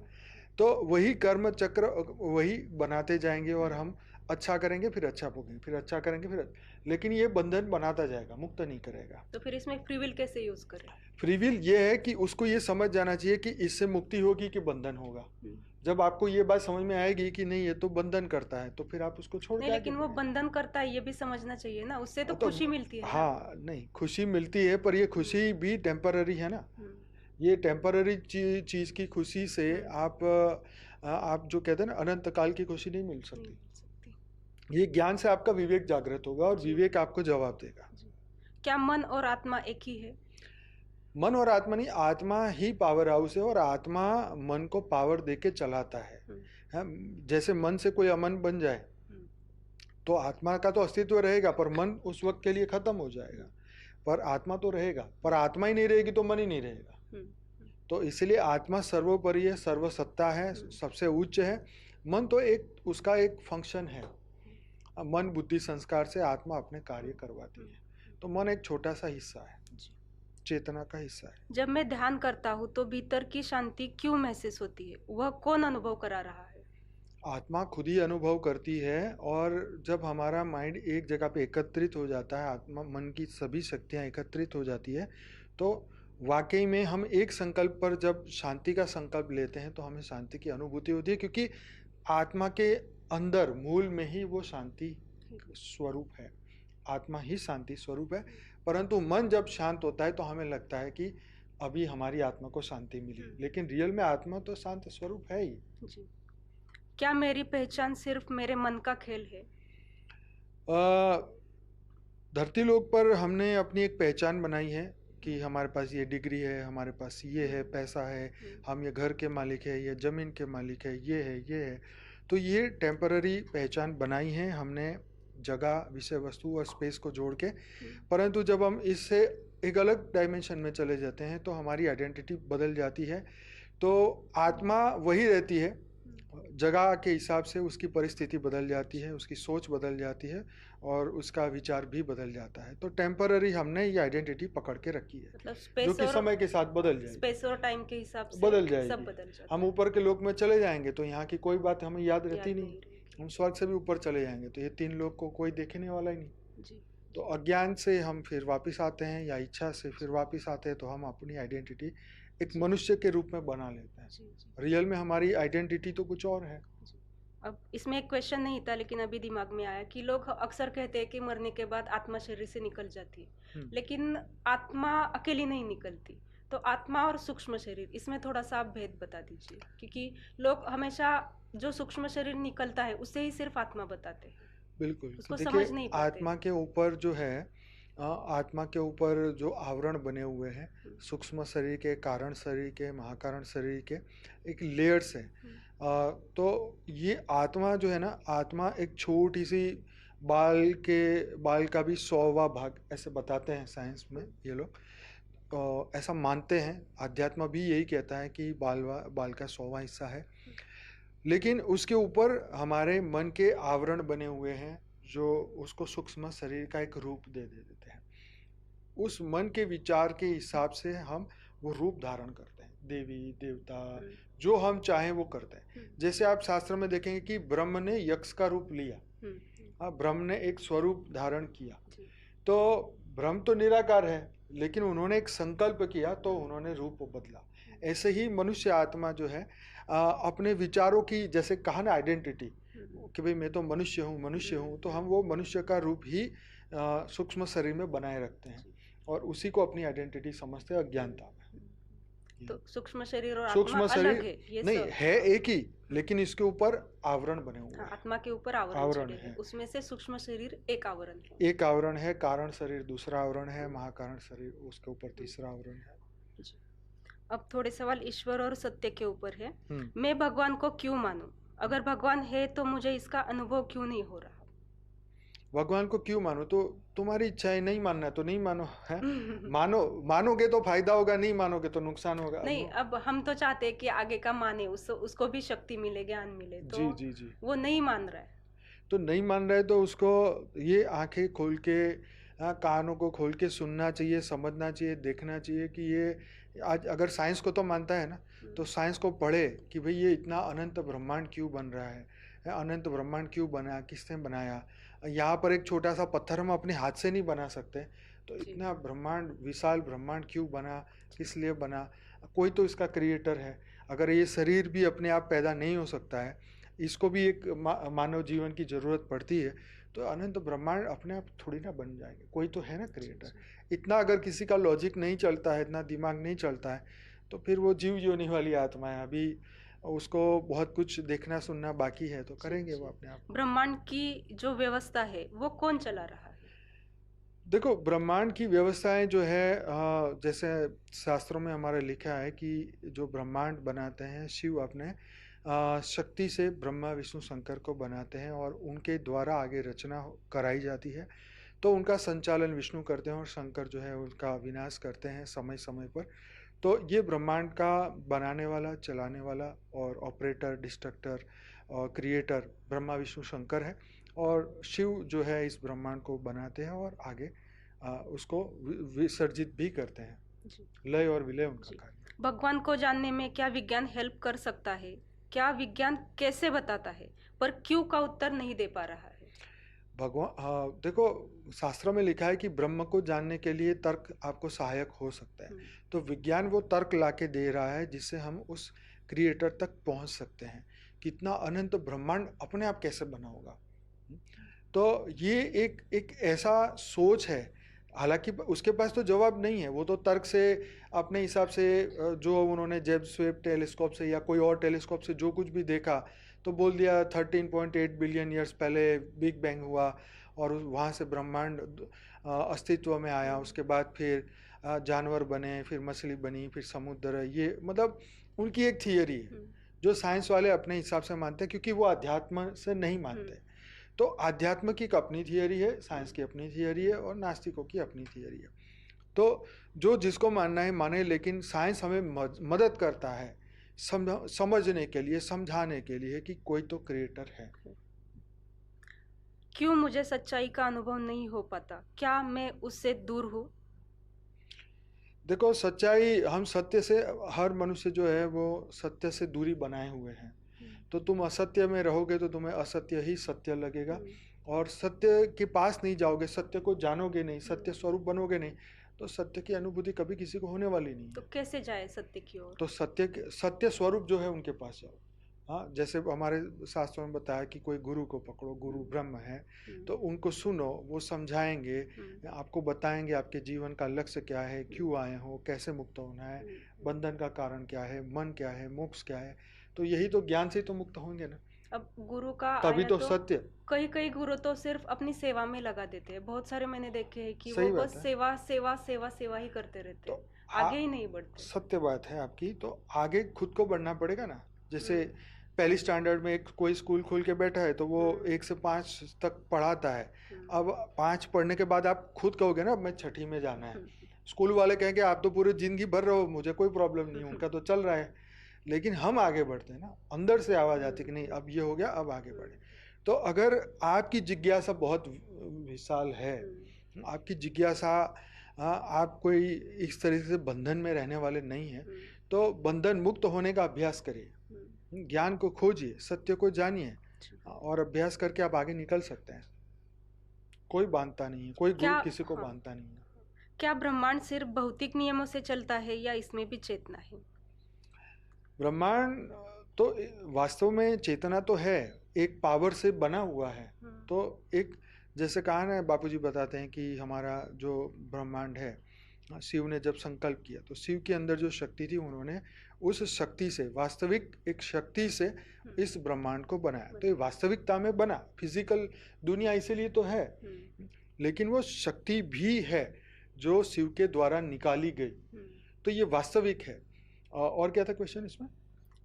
तो वही कर्म चक्र वही बनाते जाएंगे, और हम अच्छा करेंगे फिर अच्छा भोगेंगे, फिर अच्छा करेंगे फिर, लेकिन ये बंधन बनाता जाएगा, मुक्त नहीं करेगा। तो फिर इसमें फ्री विल कैसे यूज करें? फ्री विल ये है कि उसको ये समझ जाना चाहिए कि इससे मुक्ति होगी कि बंधन होगा। जब आपको ये बात समझ में आएगी कि नहीं ये तो बंधन करता है, तो फिर आप उसको छोड़ नहीं, लेकिन वो बंधन करता है ये भी समझना चाहिए ना, उससे तो खुशी मिलती है। हाँ, नहीं खुशी मिलती है, पर ये खुशी भी टेम्पररी है ना, ये टेम्पररी चीज की खुशी से आप आप जो कहते हैं ना अनंत काल की खुशी नहीं मिल नहीं सकती। मिल सकती। ये ज्ञान से आपका विवेक जागृत होगा और जी। विवेक आपको जवाब देगा। जी। क्या मन और आत्मा एक ही है? मन और आत्मा नहीं, आत्मा ही पावर हाउस है और आत्मा मन को पावर देके चलाता है। जैसे मन से कोई अमन बन जाए तो आत्मा का तो अस्तित्व रहेगा, पर मन उस वक्त के लिए खत्म हो जाएगा, पर आत्मा तो रहेगा। पर आत्मा ही नहीं रहेगी तो मन ही नहीं रहेगा। तो इसलिए आत्मा सर्वोपरि है, सर्वसत्ता है, सबसे उच्च है। मन तो एक उसका एक फंक्शन है। मन बुद्धि संस्कार से आत्मा अपने कार्य करवाती है। तो मन एक छोटा सा हिस्सा है, चेतना का हिस्सा है। जब मैं ध्यान करता हूँ तो भीतर की शांति क्यों महसूस होती है? वह कौन अनुभव करा रहा है? आत्मा खुद ही अनुभव करती है। और जब हमारा माइंड एक जगह पे एकत्रित हो जाता है, आत्मा मन की सभी शक्तियाँ एकत्रित हो जाती है, तो वाकई में हम एक संकल्प पर जब शांति का संकल्प लेते हैं तो हमें शांति की अनुभूति होती है, क्योंकि आत्मा के अंदर मूल में ही वो शांति स्वरूप है। आत्मा ही शांति स्वरूप है। परंतु मन जब शांत होता है तो हमें लगता है कि अभी हमारी आत्मा को शांति मिली, लेकिन रियल में आत्मा तो शांत स्वरूप है ही। जी। क्या मेरी पहचान सिर्फ मेरे मन का खेल है? धरती लोक पर हमने अपनी एक पहचान बनाई है कि हमारे पास ये डिग्री है, हमारे पास ये है, पैसा है, हम ये घर के मालिक है, ये ज़मीन के मालिक है, ये है, ये है। तो ये टेम्पररी पहचान बनाई है हमने, जगह, विषय वस्तु और स्पेस को जोड़ के। परंतु जब हम इससे एक अलग डायमेंशन में चले जाते हैं तो हमारी आइडेंटिटी बदल जाती है। तो आत्मा वही रहती है, जगह के हिसाब से उसकी परिस्थिति बदल जाती है, उसकी सोच बदल जाती है और उसका विचार भी बदल जाता है। तो टेम्पररी हमने ये आइडेंटिटी पकड़ के रखी है, मतलब जो कि समय के साथ बदल जाएगी, स्पेस और टाइम के हिसाब से बदल सब जाएगी। बदल जाता हम है। ऊपर के लोक में चले जाएंगे तो यहाँ की कोई बात हमें याद रहती याद नहीं। नहीं रहेगी। हम स्वर्ग से भी ऊपर चले जाएंगे तो ये तीन लोग को कोई देखने वाला ही नहीं। जी। तो अज्ञान से हम फिर वापस आते हैं या इच्छा से फिर वापस आते हैं, तो हम अपनी आइडेंटिटी एक मनुष्य के रूप में बना लेते हैं। जी। रियल में हमारी आइडेंटिटी तो कुछ और है। अब इसमें एक क्वेश्चन नहीं था, लेकिन अभी दिमाग में आया कि लोग अक्सर कहते हैं कि मरने के बाद आत्मा शरीर से निकल जाती है, लेकिन आत्मा अकेली नहीं निकलती। तो आत्मा और सूक्ष्म शरीर, इसमें थोड़ा सा आप भेद बता दीजिए, क्योंकि लोग हमेशा जो सूक्ष्म शरीर निकलता है उसे ही सिर्फ आत्मा बताते हैं। बिल्कुल, उसको देखिए समझ नहीं पाते। आत्मा के ऊपर जो है, आत्मा के ऊपर जो आवरण बने हुए हैं, सूक्ष्म शरीर के, कारण शरीर के, महाकारण शरीर के, एक लेयर्स है। तो ये आत्मा जो है ना, आत्मा एक छोटी सी बाल का भी 100वां भाग ऐसे बताते हैं साइंस में ये लोग। ऐसा मानते हैं, अध्यात्म भी यही कहता है कि बाल का 100वां हिस्सा है। लेकिन उसके ऊपर हमारे मन के आवरण बने हुए हैं जो उसको सूक्ष्म शरीर का एक रूप दे देते हैं। उस मन के विचार के हिसाब से हम वो रूप धारण करते हैं, देवी देवता जो हम चाहें वो करते हैं। जैसे आप शास्त्र में देखेंगे कि ब्रह्म ने यक्ष का रूप लिया, ब्रह्म ने एक स्वरूप धारण किया। तो ब्रह्म तो निराकार है, लेकिन उन्होंने एक संकल्प किया तो उन्होंने रूप बदला। ऐसे ही मनुष्य आत्मा जो है अपने विचारों की, जैसे कहा ना आइडेंटिटी कि भाई मैं तो मनुष्य हूँ, तो हम वो मनुष्य का रूप ही सूक्ष्म शरीर में बनाए रखते हैं और उसी को अपनी आइडेंटिटी समझते हैं अज्ञानता में। तो सूक्ष्म शरीर और सूक्ष्म आत्मा शरीर अलग है, ये नहीं सब है, एक ही, लेकिन इसके ऊपर आवरण बने हुए हैं। आत्मा के ऊपर आवरण आवरण चढ़े हैं, है। उसमें से सूक्ष्म शरीर एक आवरण है। एक आवरण है, कारण शरीर दूसरा आवरण है, महाकारण शरीर उसके ऊपर तीसरा आवरण है। अब थोड़े सवाल ईश्वर और सत्य के ऊपर है। मैं भगवान को क्यों मानूं? अगर भगवान है तो मुझे इसका अनुभव क्यों नहीं हो रहा? भगवान को क्यों मानो? तो तुम्हारी इच्छा है, नहीं मानना है तो नहीं मानो है। मानोगे तो फायदा होगा, नहीं मानोगे तो नुकसान होगा। नहीं, अब हम तो चाहते हैं कि आगे का माने, उसको भी शक्ति मिले, ज्ञान मिले। तो जी वो नहीं मान रहा है। तो नहीं मान रहा है तो उसको ये आंखें खोल के, कानों को खोल के सुनना चाहिए, समझना चाहिए, देखना चाहिए कि ये आज अगर साइंस को तो मानता है ना, तो साइंस को पढ़े कि भाई ये इतना अनंत ब्रह्मांड क्यों बन रहा है, अनंत ब्रह्मांड क्यों बना, किसने बनाया। यहाँ पर एक छोटा सा पत्थर हम अपने हाथ से नहीं बना सकते, तो इतना ब्रह्मांड, विशाल ब्रह्मांड क्यों बना, किस लिए बना, कोई तो इसका क्रिएटर है। अगर ये शरीर भी अपने आप पैदा नहीं हो सकता है, इसको भी एक मानव जीवन की ज़रूरत पड़ती है, तो अनंत ब्रह्मांड अपने आप थोड़ी ना बन जाएंगे, कोई तो है ना क्रिएटर। इतना अगर किसी का लॉजिक नहीं चलता है, इतना दिमाग नहीं चलता है, तो फिर वो जीव योनि वाली आत्मा है। अभी उसको बहुत कुछ देखना सुनना बाकी है, तो करेंगे वो अपने आप। ब्रह्मांड की जो व्यवस्था है वो कौन चला रहा है? देखो, ब्रह्मांड की व्यवस्थाएं जो है, जैसे शास्त्रों में हमारे लिखा है कि जो ब्रह्मांड बनाते हैं शिव अपने शक्ति से ब्रह्मा विष्णु शंकर को बनाते हैं और उनके द्वारा आगे रचना कराई जाती है। तो उनका संचालन विष्णु करते हैं और शंकर जो है उनका विनाश करते हैं समय समय पर। तो ये ब्रह्मांड का बनाने वाला, चलाने वाला और ऑपरेटर, डिस्ट्रक्टर और क्रिएटर ब्रह्मा विष्णु शंकर है। और शिव जो है इस ब्रह्मांड को बनाते हैं और आगे उसको विसर्जित भी करते हैं। लय और विलय उनका कार्य। भगवान को जानने में क्या विज्ञान हेल्प कर सकता है? क्या विज्ञान कैसे बताता है? पर क्यों का उत्तर नहीं दे पा रहा है। भगवान, देखो, शास्त्रों में लिखा है कि ब्रह्म को जानने के लिए तर्क आपको सहायक हो सकता है। तो विज्ञान वो तर्क लाके दे रहा है जिससे हम उस क्रिएटर तक पहुंच सकते हैं। कितना अनंत ब्रह्मांड अपने आप कैसे बना होगा। तो ये एक ऐसा सोच है। हालांकि उसके पास तो जवाब नहीं है, वो तो तर्क से अपने हिसाब से जो उन्होंने जेम्स वेब टेलीस्कोप से या कोई और टेलीस्कोप से जो कुछ भी देखा तो बोल दिया 13.8 बिलियन ईयर्स पहले बिग बैंग हुआ और वहाँ से ब्रह्मांड अस्तित्व में आया। उसके बाद फिर जानवर बने, फिर मछली बनी, फिर समुद्र। ये मतलब उनकी एक थियरी है जो साइंस वाले अपने हिसाब से मानते हैं, क्योंकि वो अध्यात्म से नहीं मानते। तो आध्यात्म की अपनी थियरी है, साइंस की अपनी थियरी है और नास्तिकों की अपनी थियरी है। तो जो जिसको मानना है माने, लेकिन साइंस हमें मदद करता है समझने के लिए, समझाने के लिए कि कोई तो क्रिएटर है। क्यों मुझे सच्चाई का अनुभव नहीं हो पाता? क्या मैं उससे दूर हूँ? देखो, सच्चाई, हम सत्य से, हर मनुष्य जो है वो सत्य से दूरी बनाए हुए हैं। तो तुम असत्य में रहोगे तो तुम्हें असत्य ही सत्य लगेगा और सत्य के पास नहीं जाओगे, सत्य को जानोगे नहीं, सत्य स्वरूप बनोगे नहीं, तो सत्य की अनुभूति कभी किसी को होने वाली नहीं है। तो कैसे जाए सत्य की ओर? तो सत्य स्वरूप जो है उनके पास जाओ। हाँ, जैसे हमारे शास्त्रों में बताया कि कोई गुरु को पकड़ो, गुरु ब्रह्म है, तो उनको सुनो, वो समझाएंगे, आपको बताएंगे आपके जीवन का लक्ष्य क्या है, क्यों आए हो, कैसे मुक्त होना है, बंधन का कारण क्या है, मन क्या है, मोक्ष क्या है। तो यही तो ज्ञान से तो मुक्त होंगे ना। अब गुरु का तभी आया तो सत्य। कई गुरु तो सिर्फ अपनी सेवा में लगा देते हैं। बहुत सारे मैंने देखे हैं कि सही वो बात बस है। सेवा सेवा सेवा सेवा ही करते रहते हैं, आगे ही नहीं बढ़ते। सत्य बात है आपकी। तो आगे खुद को बढ़ना पड़ेगा ना। जैसे पहली स्टैंडर्ड में एक कोई स्कूल खोल के बैठा है तो वो 1 से 5 तक पढ़ाता है। अब 5 पढ़ने के बाद आप खुद कहोगे ना अब मैं छठी में जाना है। स्कूल वाले कहेंगे आप तो पूरी जिंदगी भर रहो, मुझे कोई प्रॉब्लम नहीं, उनका तो चल रहा है। लेकिन हम आगे बढ़ते हैं ना, अंदर से आवाज आती कि नहीं अब ये हो गया, अब आगे बढ़े। तो अगर आपकी जिज्ञासा बहुत विशाल है, आपकी जिज्ञासा, आप कोई इस तरीके से बंधन में रहने वाले नहीं है, तो बंधन मुक्त होने का अभ्यास करिए, ज्ञान को खोजिए, सत्य को जानिए और अभ्यास करके आप आगे निकल सकते हैं। कोई बांधता नहीं है, कोई गुरु किसी को बांधता नहीं है। क्या ब्रह्मांड सिर्फ भौतिक नियमों से चलता है या इसमें भी चेतना है? ब्रह्मांड तो वास्तव में चेतना तो है, एक पावर से बना हुआ है। तो एक, जैसे कहा ना, बापूजी बताते हैं कि हमारा जो ब्रह्मांड है, शिव ने जब संकल्प किया तो शिव के अंदर जो शक्ति थी, उन्होंने उस शक्ति से, वास्तविक एक शक्ति से इस ब्रह्मांड को बनाया। तो ये वास्तविकता में बना, फिजिकल दुनिया इसीलिए तो है, लेकिन वो शक्ति भी है जो शिव के द्वारा निकाली गई। तो ये वास्तविक है। और क्या था क्वेश्चन इसमें?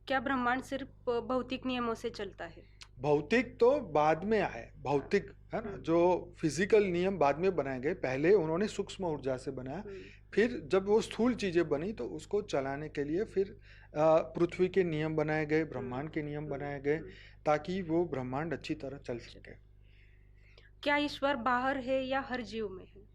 क्या ब्रह्मांड सिर्फ भौतिक नियमों से चलता है? भौतिक तो बाद में आए, भौतिक है ना, जो फिजिकल नियम बाद में बनाए गए। पहले उन्होंने सूक्ष्म ऊर्जा से बनाया, फिर जब वो स्थूल चीजें बनी तो उसको चलाने के लिए फिर पृथ्वी के नियम बनाए गए, ब्रह्मांड के नियम बनाए गए, ताकि वो ब्रह्मांड अच्छी तरह चल सके। क्या ईश्वर बाहर है या हर जीव में है?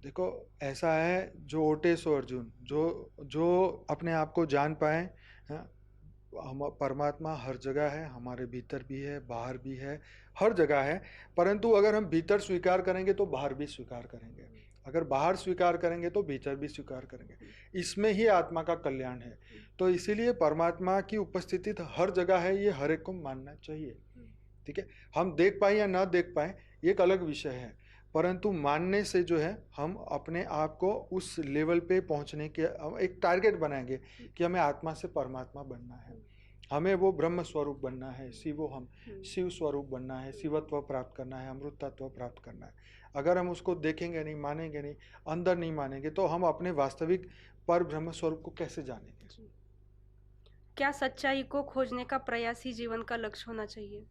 देखो, ऐसा है, जो ओटे सो अर्जुन, जो अपने आप को जान पाए, हम परमात्मा हर जगह है, हमारे भीतर भी है, बाहर भी है, हर जगह है। परंतु अगर हम भीतर स्वीकार करेंगे तो बाहर भी स्वीकार करेंगे, अगर बाहर स्वीकार करेंगे तो भीतर भी स्वीकार करेंगे। इसमें ही आत्मा का कल्याण है। तो इसीलिए परमात्मा की उपस्थिति हर जगह है, ये हर एक को मानना चाहिए। ठीक है, हम देख पाए या ना देख पाए ये एक अलग विषय है, परंतु मानने से जो है हम अपने आप को उस लेवल पे पहुंचने के एक टारगेट बनाएंगे कि हमें आत्मा से परमात्मा बनना है। हमें वो ब्रह्म स्वरूप बनना है, शिव स्वरूप बनना है, शिवत्व प्राप्त करना है, अमृतत्व प्राप्त करना है। अगर हम उसको देखेंगे नहीं, मानेंगे नहीं, अंदर नहीं मानेंगे, तो हम अपने वास्तविक पर ब्रह्म स्वरूप को कैसे जानेंगे? क्या सच्चाई को खोजने का प्रयास ही जीवन का लक्ष्य होना चाहिए?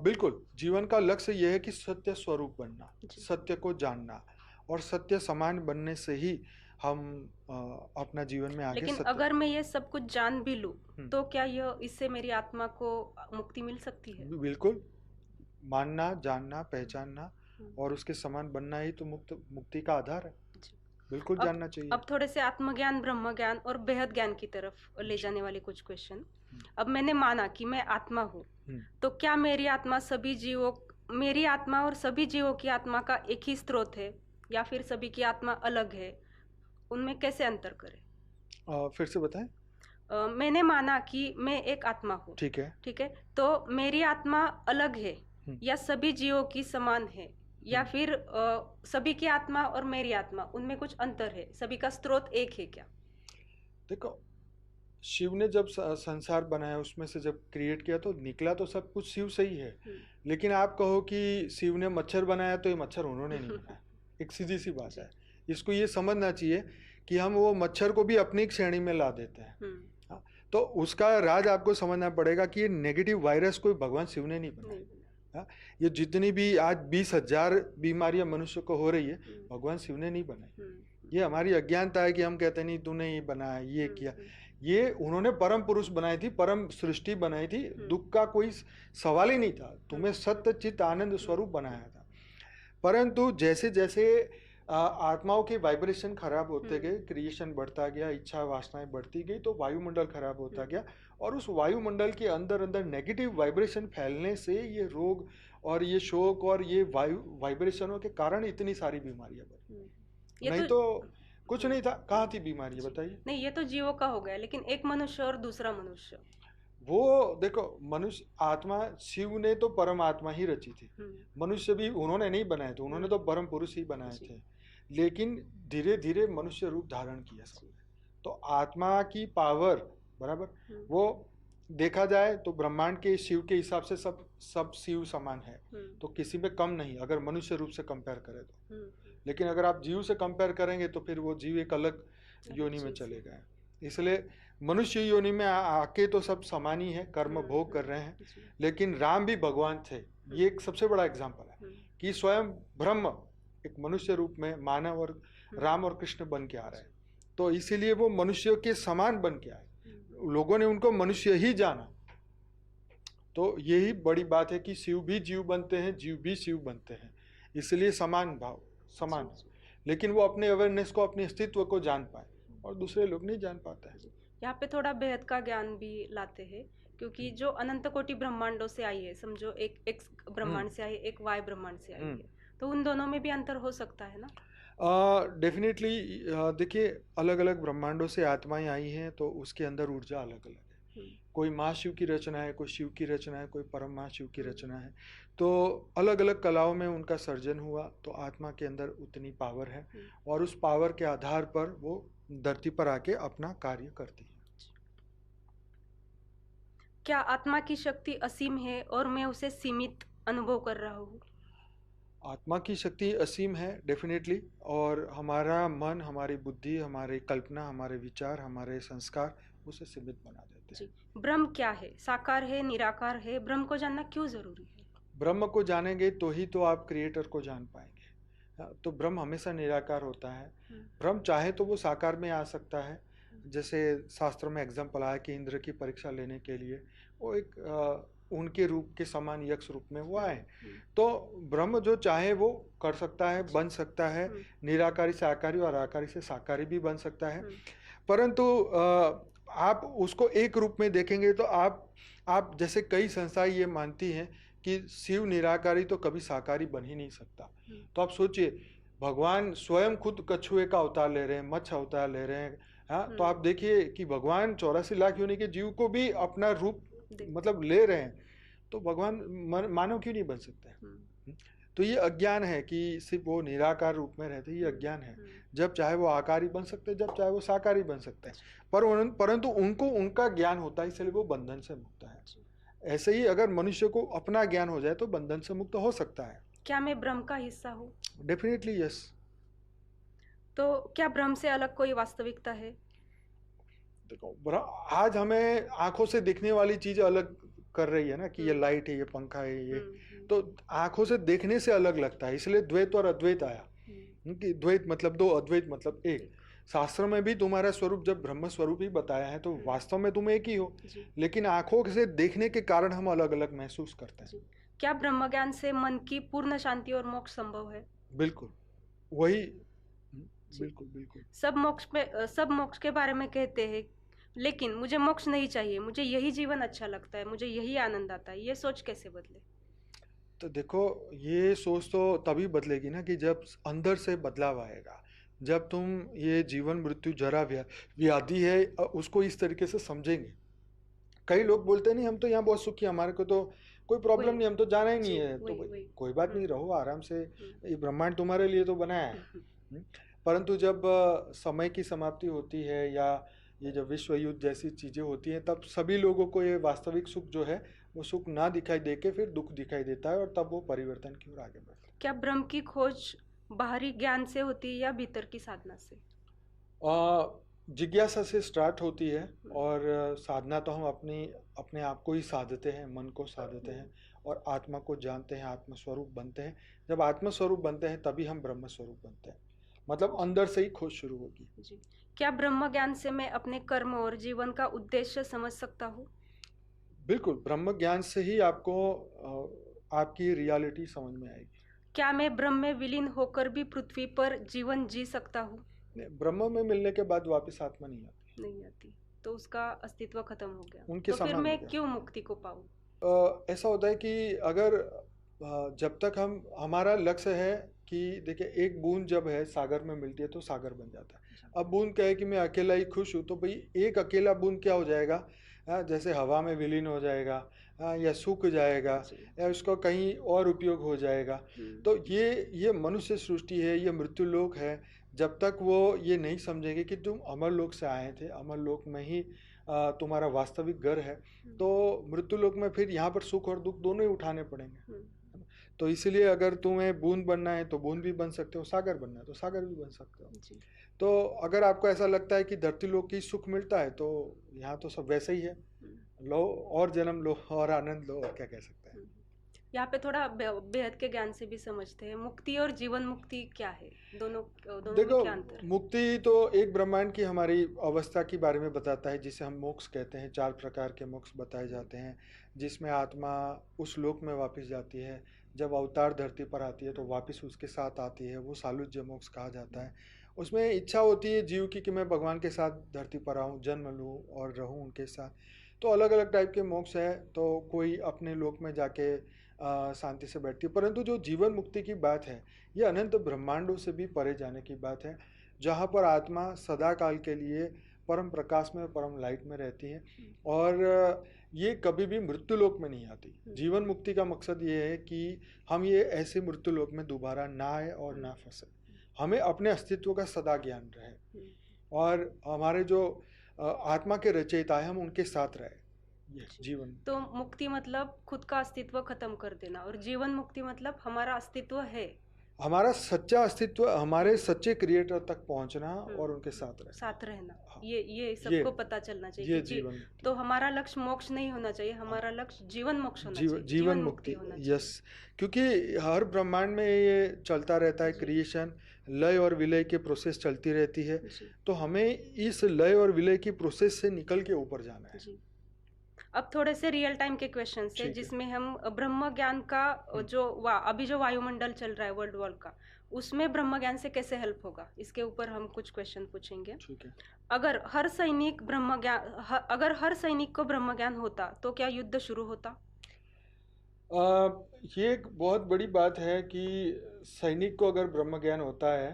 बिल्कुल, जीवन का लक्ष्य यह है कि सत्य स्वरूप बनना, सत्य को जानना, और सत्य समान बनने से ही हम अपना जीवन में आगे। लेकिन अगर मैं ये सब कुछ जान भी लूं, तो क्या यह इससे मेरी आत्मा को मुक्ति मिल सकती है? बिल्कुल, मानना, जानना, पहचानना और उसके समान बनना ही तो मुक्ति का आधार है। बिल्कुल जानना चाहिए। अब थोड़े से आत्मज्ञान, ब्रह्म ज्ञान और बेहद ज्ञान की तरफ ले जाने वाले कुछ क्वेश्चन। अब मैंने माना कि मैं आत्मा हूँ, तो क्या मेरी आत्मा और सभी जीवों की आत्मा का एक ही स्रोत है, या फिर सभी की आत्मा अलग है? उनमें कैसे अंतर करें? फिर से बताएं। मैंने माना कि मैं एक आत्मा हूँ, ठीक है, तो मेरी आत्मा अलग है या सभी जीवों की समान है, या फिर सभी की आत्मा और मेरी आत्मा उनमें कुछ अंतर है, सभी का स्रोत एक है क्या? देखो, शिव ने जब संसार बनाया, उसमें से जब क्रिएट किया तो निकला तो सब कुछ शिव से ही है। लेकिन आप कहो कि शिव ने मच्छर बनाया तो ये मच्छर उन्होंने नहीं बनाया, एक सीधी सी बात है। इसको ये समझना चाहिए कि हम वो मच्छर को भी अपनी श्रेणी में ला देते हैं। तो उसका राज आपको समझना पड़ेगा कि ये नेगेटिव वायरस कोई भगवान शिव ने नहीं बनाया। ये जितनी भी आज 20,000 बीमारियां मनुष्य को हो रही है, भगवान शिव ने नहीं बनाई। ये हमारी अज्ञानता है कि हम कहते नहीं तूने ये बनाया, ये किया। ये उन्होंने परम पुरुष बनाई थी, परम सृष्टि बनाई थी, दुख का कोई सवाल ही नहीं था। तुम्हें सत्य चित्त आनंद स्वरूप बनाया था। परंतु जैसे जैसे आत्माओं के वाइब्रेशन खराब होते गए, क्रिएशन बढ़ता गया, इच्छा वासनाएं बढ़ती गई, तो वायुमंडल खराब होता गया, और उस वायुमंडल के अंदर अंदर नेगेटिव वाइब्रेशन फैलने से ये रोग और ये शोक और ये वाइब्रेशनों के कारण इतनी सारी बीमारियां बढ़ी। नहीं तो कुछ नहीं था। कहाँ थी बीमारी, बताइए? नहीं, ये तो जीवों का हो गया, लेकिन एक मनुष्य और दूसरा मनुष्य, वो देखो, मनुष्य आत्मा, शिव ने तो परमात्मा ही रची थी, मनुष्य भी उन्होंने नहीं बनाए थे, उन्होंने तो परम पुरुष ही बनाए थे। लेकिन धीरे धीरे मनुष्य रूप धारण किया सबने। तो आत्मा की पावर बराबर, वो देखा जाए तो ब्रह्मांड के शिव के हिसाब से सब शिव समान है, तो किसी में कम नहीं, अगर मनुष्य रूप से कंपेयर करें तो। लेकिन अगर आप जीव से कंपेयर करेंगे तो फिर वो जीव एक अलग योनि में चले गए। इसलिए मनुष्य योनि में आके तो सब समान ही है, कर्म भोग कर रहे हैं। लेकिन राम भी भगवान थे, ये एक सबसे बड़ा एग्जाम्पल है कि स्वयं ब्रह्म एक मनुष्य रूप में मानव और राम और कृष्ण बन के आ रहे हैं। तो इसीलिए वो मनुष्य के समान बन के आए, लोगों ने उनको मनुष्य ही जाना। तो यही बड़ी बात है कि शिव भी जीव बनते हैं, जीव भी शिव बनते हैं, इसलिए समान भाव समान। लेकिन वो अपने अवेयरनेस को, अपने अस्तित्व को जान पाए, और दूसरे लोग नहीं जान पाते हैं। यहाँ पे थोड़ा बेहद का ज्ञान भी लाते हैं, क्योंकि जो अनंत कोटि ब्रह्मांडों से आई है, समझो एक एक्स ब्रह्मांड से आई, एक वाई ब्रह्मांड से आई है, तो उन दोनों में भी अंतर हो सकता है ना? डेफिनेटली। देखिए, अलग अलग ब्रह्मांडों से आत्माएं आई हैं, तो उसके अंदर ऊर्जा अलग अलग है। कोई महाशिव की रचना है, कोई शिव की रचना है, कोई परम महाशिव की रचना है। तो अलग अलग कलाओं में उनका सर्जन हुआ, तो आत्मा के अंदर उतनी पावर है, और उस पावर के आधार पर वो धरती पर आके अपना कार्य करती है। क्या आत्मा की शक्ति असीम है और मैं उसे सीमित अनुभव कर रहा हूँ? आत्मा की शक्ति असीम है डेफिनेटली, और हमारा मन, हमारी बुद्धि, हमारी कल्पना, हमारे विचार, हमारे संस्कार उसे सीमित बना देते हैं। ब्रह्म क्या है? साकार है, निराकार है? ब्रह्म को जानना क्यों जरूरी है? ब्रह्म को जानेंगे तो ही तो आप क्रिएटर को जान पाएंगे। तो ब्रह्म हमेशा निराकार होता है। ब्रह्म चाहे तो वो साकार में आ सकता है, जैसे शास्त्रों में एग्जाम्पल आया कि इंद्र की परीक्षा लेने के लिए वो एक उनके रूप के समान यक्ष रूप में वो आए। तो ब्रह्म जो चाहे वो कर सकता है, बन सकता है, निराकारी से आकारी और आकारी से साकारी भी बन सकता है। परंतु आप उसको एक रूप में देखेंगे तो आप जैसे कई संस्थाएं ये मानती हैं कि शिव निराकारी तो कभी साकारी बन ही नहीं सकता। तो आप सोचिए, भगवान स्वयं खुद कछुए का अवतार ले रहे हैं, मत्स्य अवतार ले रहे हैं। हाँ, तो आप देखिए कि भगवान 84 लाख योनि के जीव को भी अपना रूप मतलब ले रहे हैं, तो भगवान मानव क्यों नहीं बन सकते हैं? तो ये अज्ञान है कि सिर्फ वो निराकार रूप में रहते, ये अज्ञान है। जब चाहे वो आकारी बन सकते हैं, जब चाहे वो साकारी बन सकते हैं, परंतु उनको उनका ज्ञान होता है, इसलिए वो बंधन से मुक्त है। ऐसे ही अगर मनुष्य को अपना ज्ञान हो जाए तो बंधन से मुक्त हो सकता है। क्या मैं ब्रह्म का हिस्सा हूँ? Definitely yes. तो क्या ब्रह्म से अलग कोई वास्तविकता है? देखो, आज हमें आंखों से दिखने वाली चीज अलग कर रही है ना, कि ये लाइट है, ये पंखा है, ये तो आंखों से देखने से अलग लगता है, इसलिए द्वैत और अद्वैत आया। कि द्वैत मतलब दो, अद्वैत मतलब एक। शास्त्र में भी तुम्हारा स्वरूप जब ब्रह्म स्वरूप ही बताया है, तो वास्तव में तुम एक ही हो, लेकिन आंखों से देखने के कारण हम अलग अलग महसूस करते हैं। क्या ब्रह्म ज्ञान से मन की पूर्ण शांति और मोक्ष संभव है? बिल्कुल वही, बिल्कुल बिल्कुल। सब मोक्ष के बारे में कहते हैं, लेकिन मुझे मोक्ष नहीं चाहिए, मुझे यही जीवन अच्छा लगता है, मुझे यही आनंद आता है, ये सोच कैसे बदले? तो देखो, ये सोच तो तभी बदलेगी ना कि जब अंदर से बदलाव आएगा, जब तुम ये जीवन मृत्यु जरा व्याधि है उसको इस तरीके से समझेंगे। कई लोग बोलते नहीं, हम तो यहाँ बहुत सुखी, हमारे को तो कोई प्रॉब्लम नहीं, हम तो जाना ही नहीं है, तो कोई बात नहीं, रहो आराम से, ये ब्रह्मांड तुम्हारे लिए तो बनाया है। परंतु जब समय की समाप्ति होती है या ये जब विश्व युद्ध जैसी चीजें होती हैं, तब सभी लोगों को ये वास्तविक सुख जो है वो सुख ना दिखाई देके फिर दुख दिखाई देता है, और तब वो परिवर्तन की ओर आगे बढ़ता है। क्या ब्रह्म की खोज बाहरी ज्ञान से होती है या भीतर की साधना से? जिज्ञासा से स्टार्ट होती है, और साधना तो हम अपने आप को ही साधते हैं, मन को साधते हैं, और आत्मा को जानते हैं, आत्मस्वरूप बनते हैं। जब आत्मस्वरूप बनते हैं तभी हम ब्रह्म स्वरूप बनते हैं, मतलब अंदर से ही खोज शुरू होगी। जी। क्या ब्रह्म ज्ञान से मैं अपने कर्म और जीवन का उद्देश्य समझ सकता हूँ? बिल्कुल, ब्रह्म ज्ञान से ही आपको आपकी रियलिटी समझ में आएगी। क्या मैं ब्रह्म में विलीन होकर भी पृथ्वी पर जीवन जी सकता हूँ? ब्रह्म में मिलने के बाद वापस आत्मा नहीं आती, तो उसका अस्तित्व खत्म हो गया। उनके तो फिर समान मैं हो गया। क्यों मुक्ति को पाऊँ? ऐसा होता है कि अगर जब तक हमारा लक्ष्य है कि देखिए, एक बूंद जब है सागर में मिलती है तो सागर बन जाता है। अब बूंद कहे कि मैं अकेला ही खुश हूँ, तो भाई एक अकेला बूंद क्या हो जाएगा, जैसे हवा में विलीन हो जाएगा, या सूख जाएगा, या उसका कहीं और उपयोग हो जाएगा। तो ये मनुष्य सृष्टि है, ये मृत्यु लोक है। जब तक वो ये नहीं समझेंगे कि तुम अमर लोक से आए थे, अमर लोक में ही तुम्हारा वास्तविक घर है, तो मृत्यु लोक में फिर यहाँ पर सुख और दुख दोनों ही उठाने पड़ेंगे। तो इसलिए अगर तुम्हें बूंद बनना है तो बूंद भी बन सकते हो, सागर बनना है तो सागर भी बन सकते हो। तो अगर आपको ऐसा लगता है कि धरती लोक की सुख मिलता है, तो यहाँ तो सब वैसे ही है, लो और जन्म लो और आनंद लो, और क्या कह सकते हैं। यहाँ पे थोड़ा बेहद के ज्ञान से भी समझते हैं, मुक्ति और जीवन मुक्ति क्या है, दोनों देखो, में क्या अंतर है? मुक्ति तो एक ब्रह्मांड की हमारी अवस्था के बारे में बताता है, जिसे हम मोक्ष कहते हैं। 4 प्रकार के मोक्ष बताए जाते हैं, जिसमें आत्मा उस लोक में वापस जाती है, जब अवतार धरती पर आती है तो वापस उसके साथ आती है, वो सालुज्य मोक्ष कहा जाता है। उसमें इच्छा होती है जीव की कि मैं भगवान के साथ धरती पर आऊँ, जन्म लूँ और रहूँ उनके साथ। तो अलग अलग टाइप के मोक्ष है, तो कोई अपने लोक में जाके शांति से बैठती है। परंतु जो जीवन मुक्ति की बात है, ये अनंत ब्रह्मांडों से भी परे जाने की बात है, जहाँ पर आत्मा सदा काल के लिए परम प्रकाश में, परम लाइट में रहती है, और ये कभी भी मृत्यु लोक में नहीं आती। जीवन मुक्ति का मकसद ये है कि हम ये ऐसे मृत्यु लोक में दोबारा ना आए और ना फंसे, हमें अपने अस्तित्व का सदा ज्ञान रहे, और हमारे जो आत्मा के रचयिता है हम उनके साथ रहे। जीवन तो मुक्ति मतलब खुद का अस्तित्व खत्म कर देना, और जीवन मुक्ति मतलब हमारा अस्तित्व है, हमारा सच्चा अस्तित्व, हमारे सच्चे क्रिएटर तक पहुंचना और उनके साथ रहना। ये सबको पता चलना चाहिए। ये जीवन तो हमारा लक्ष्य मोक्ष नहीं होना चाहिए, हमारा लक्ष्य जीवन मोक्ष होना चाहिए, जीवन मुक्ति। यस, क्योंकि हर ब्रह्मांड में ये चलता रहता है, क्रिएशन, लय और विलय की प्रोसेस चलती रहती है। तो हमें इस लय और विलय की प्रोसेस से निकल के ऊपर जाना है। अब थोड़े से रियल टाइम के क्वेश्चन है, जिसमें हम ब्रह्म ज्ञान का अभी जो वायुमंडल चल रहा है वर्ल्ड वॉर का, उसमें ब्रह्म ज्ञान से कैसे हेल्प होगा, इसके ऊपर हम कुछ क्वेश्चन पूछेंगे। अगर हर सैनिक को ब्रह्म ज्ञान होता तो क्या युद्ध शुरू होता? ये एक बहुत बड़ी बात है कि सैनिक को अगर ब्रह्म ज्ञान होता है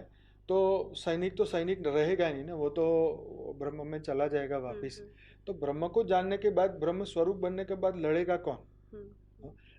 तो सैनिक रहेगा नहीं ना, वो तो ब्रह्म में चला जाएगा वापिस। तो ब्रह्म को जानने के बाद, ब्रह्म स्वरूप बनने के बाद लड़ेगा कौन?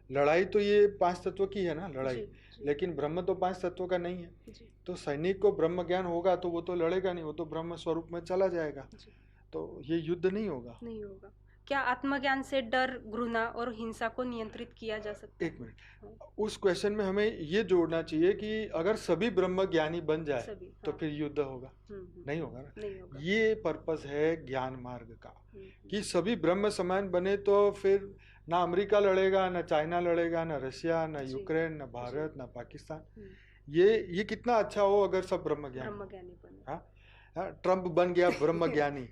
लड़ाई तो ये 5 तत्व की है ना लड़ाई, जी जी लेकिन ब्रह्म तो 5 तत्व का नहीं है। जी तो सैनिक को ब्रह्म ज्ञान होगा तो वो तो लड़ेगा नहीं, वो तो ब्रह्म स्वरूप में चला जाएगा, जी तो ये युद्ध नहीं होगा। नहीं होगा। क्या आत्मज्ञान से डर, घृणा और हिंसा को नियंत्रित किया जा सकता एक है? मिनट, हाँ, उस क्वेश्चन में हमें ये जोड़ना चाहिए कि अगर सभी ब्रह्म ज्ञानी बन जाए सभी, तो हाँ। फिर युद्ध होगा? नहीं होगा ना। नहीं होगा। ये पर्पस है ज्ञान मार्ग का, हम्म, कि सभी ब्रह्म समान बने तो फिर ना अमेरिका लड़ेगा, ना चाइना लड़ेगा, ना रशिया, ना जी यूक्रेन, ना जी भारत, ना पाकिस्तान। हम्म, ये कितना अच्छा हो अगर सब ब्रह्म ज्ञानी ब्रह्म हो। ज्ञानी बने। हाँ, हाँ, ट्रम्प बन गया ब्रह्म ज्ञानी,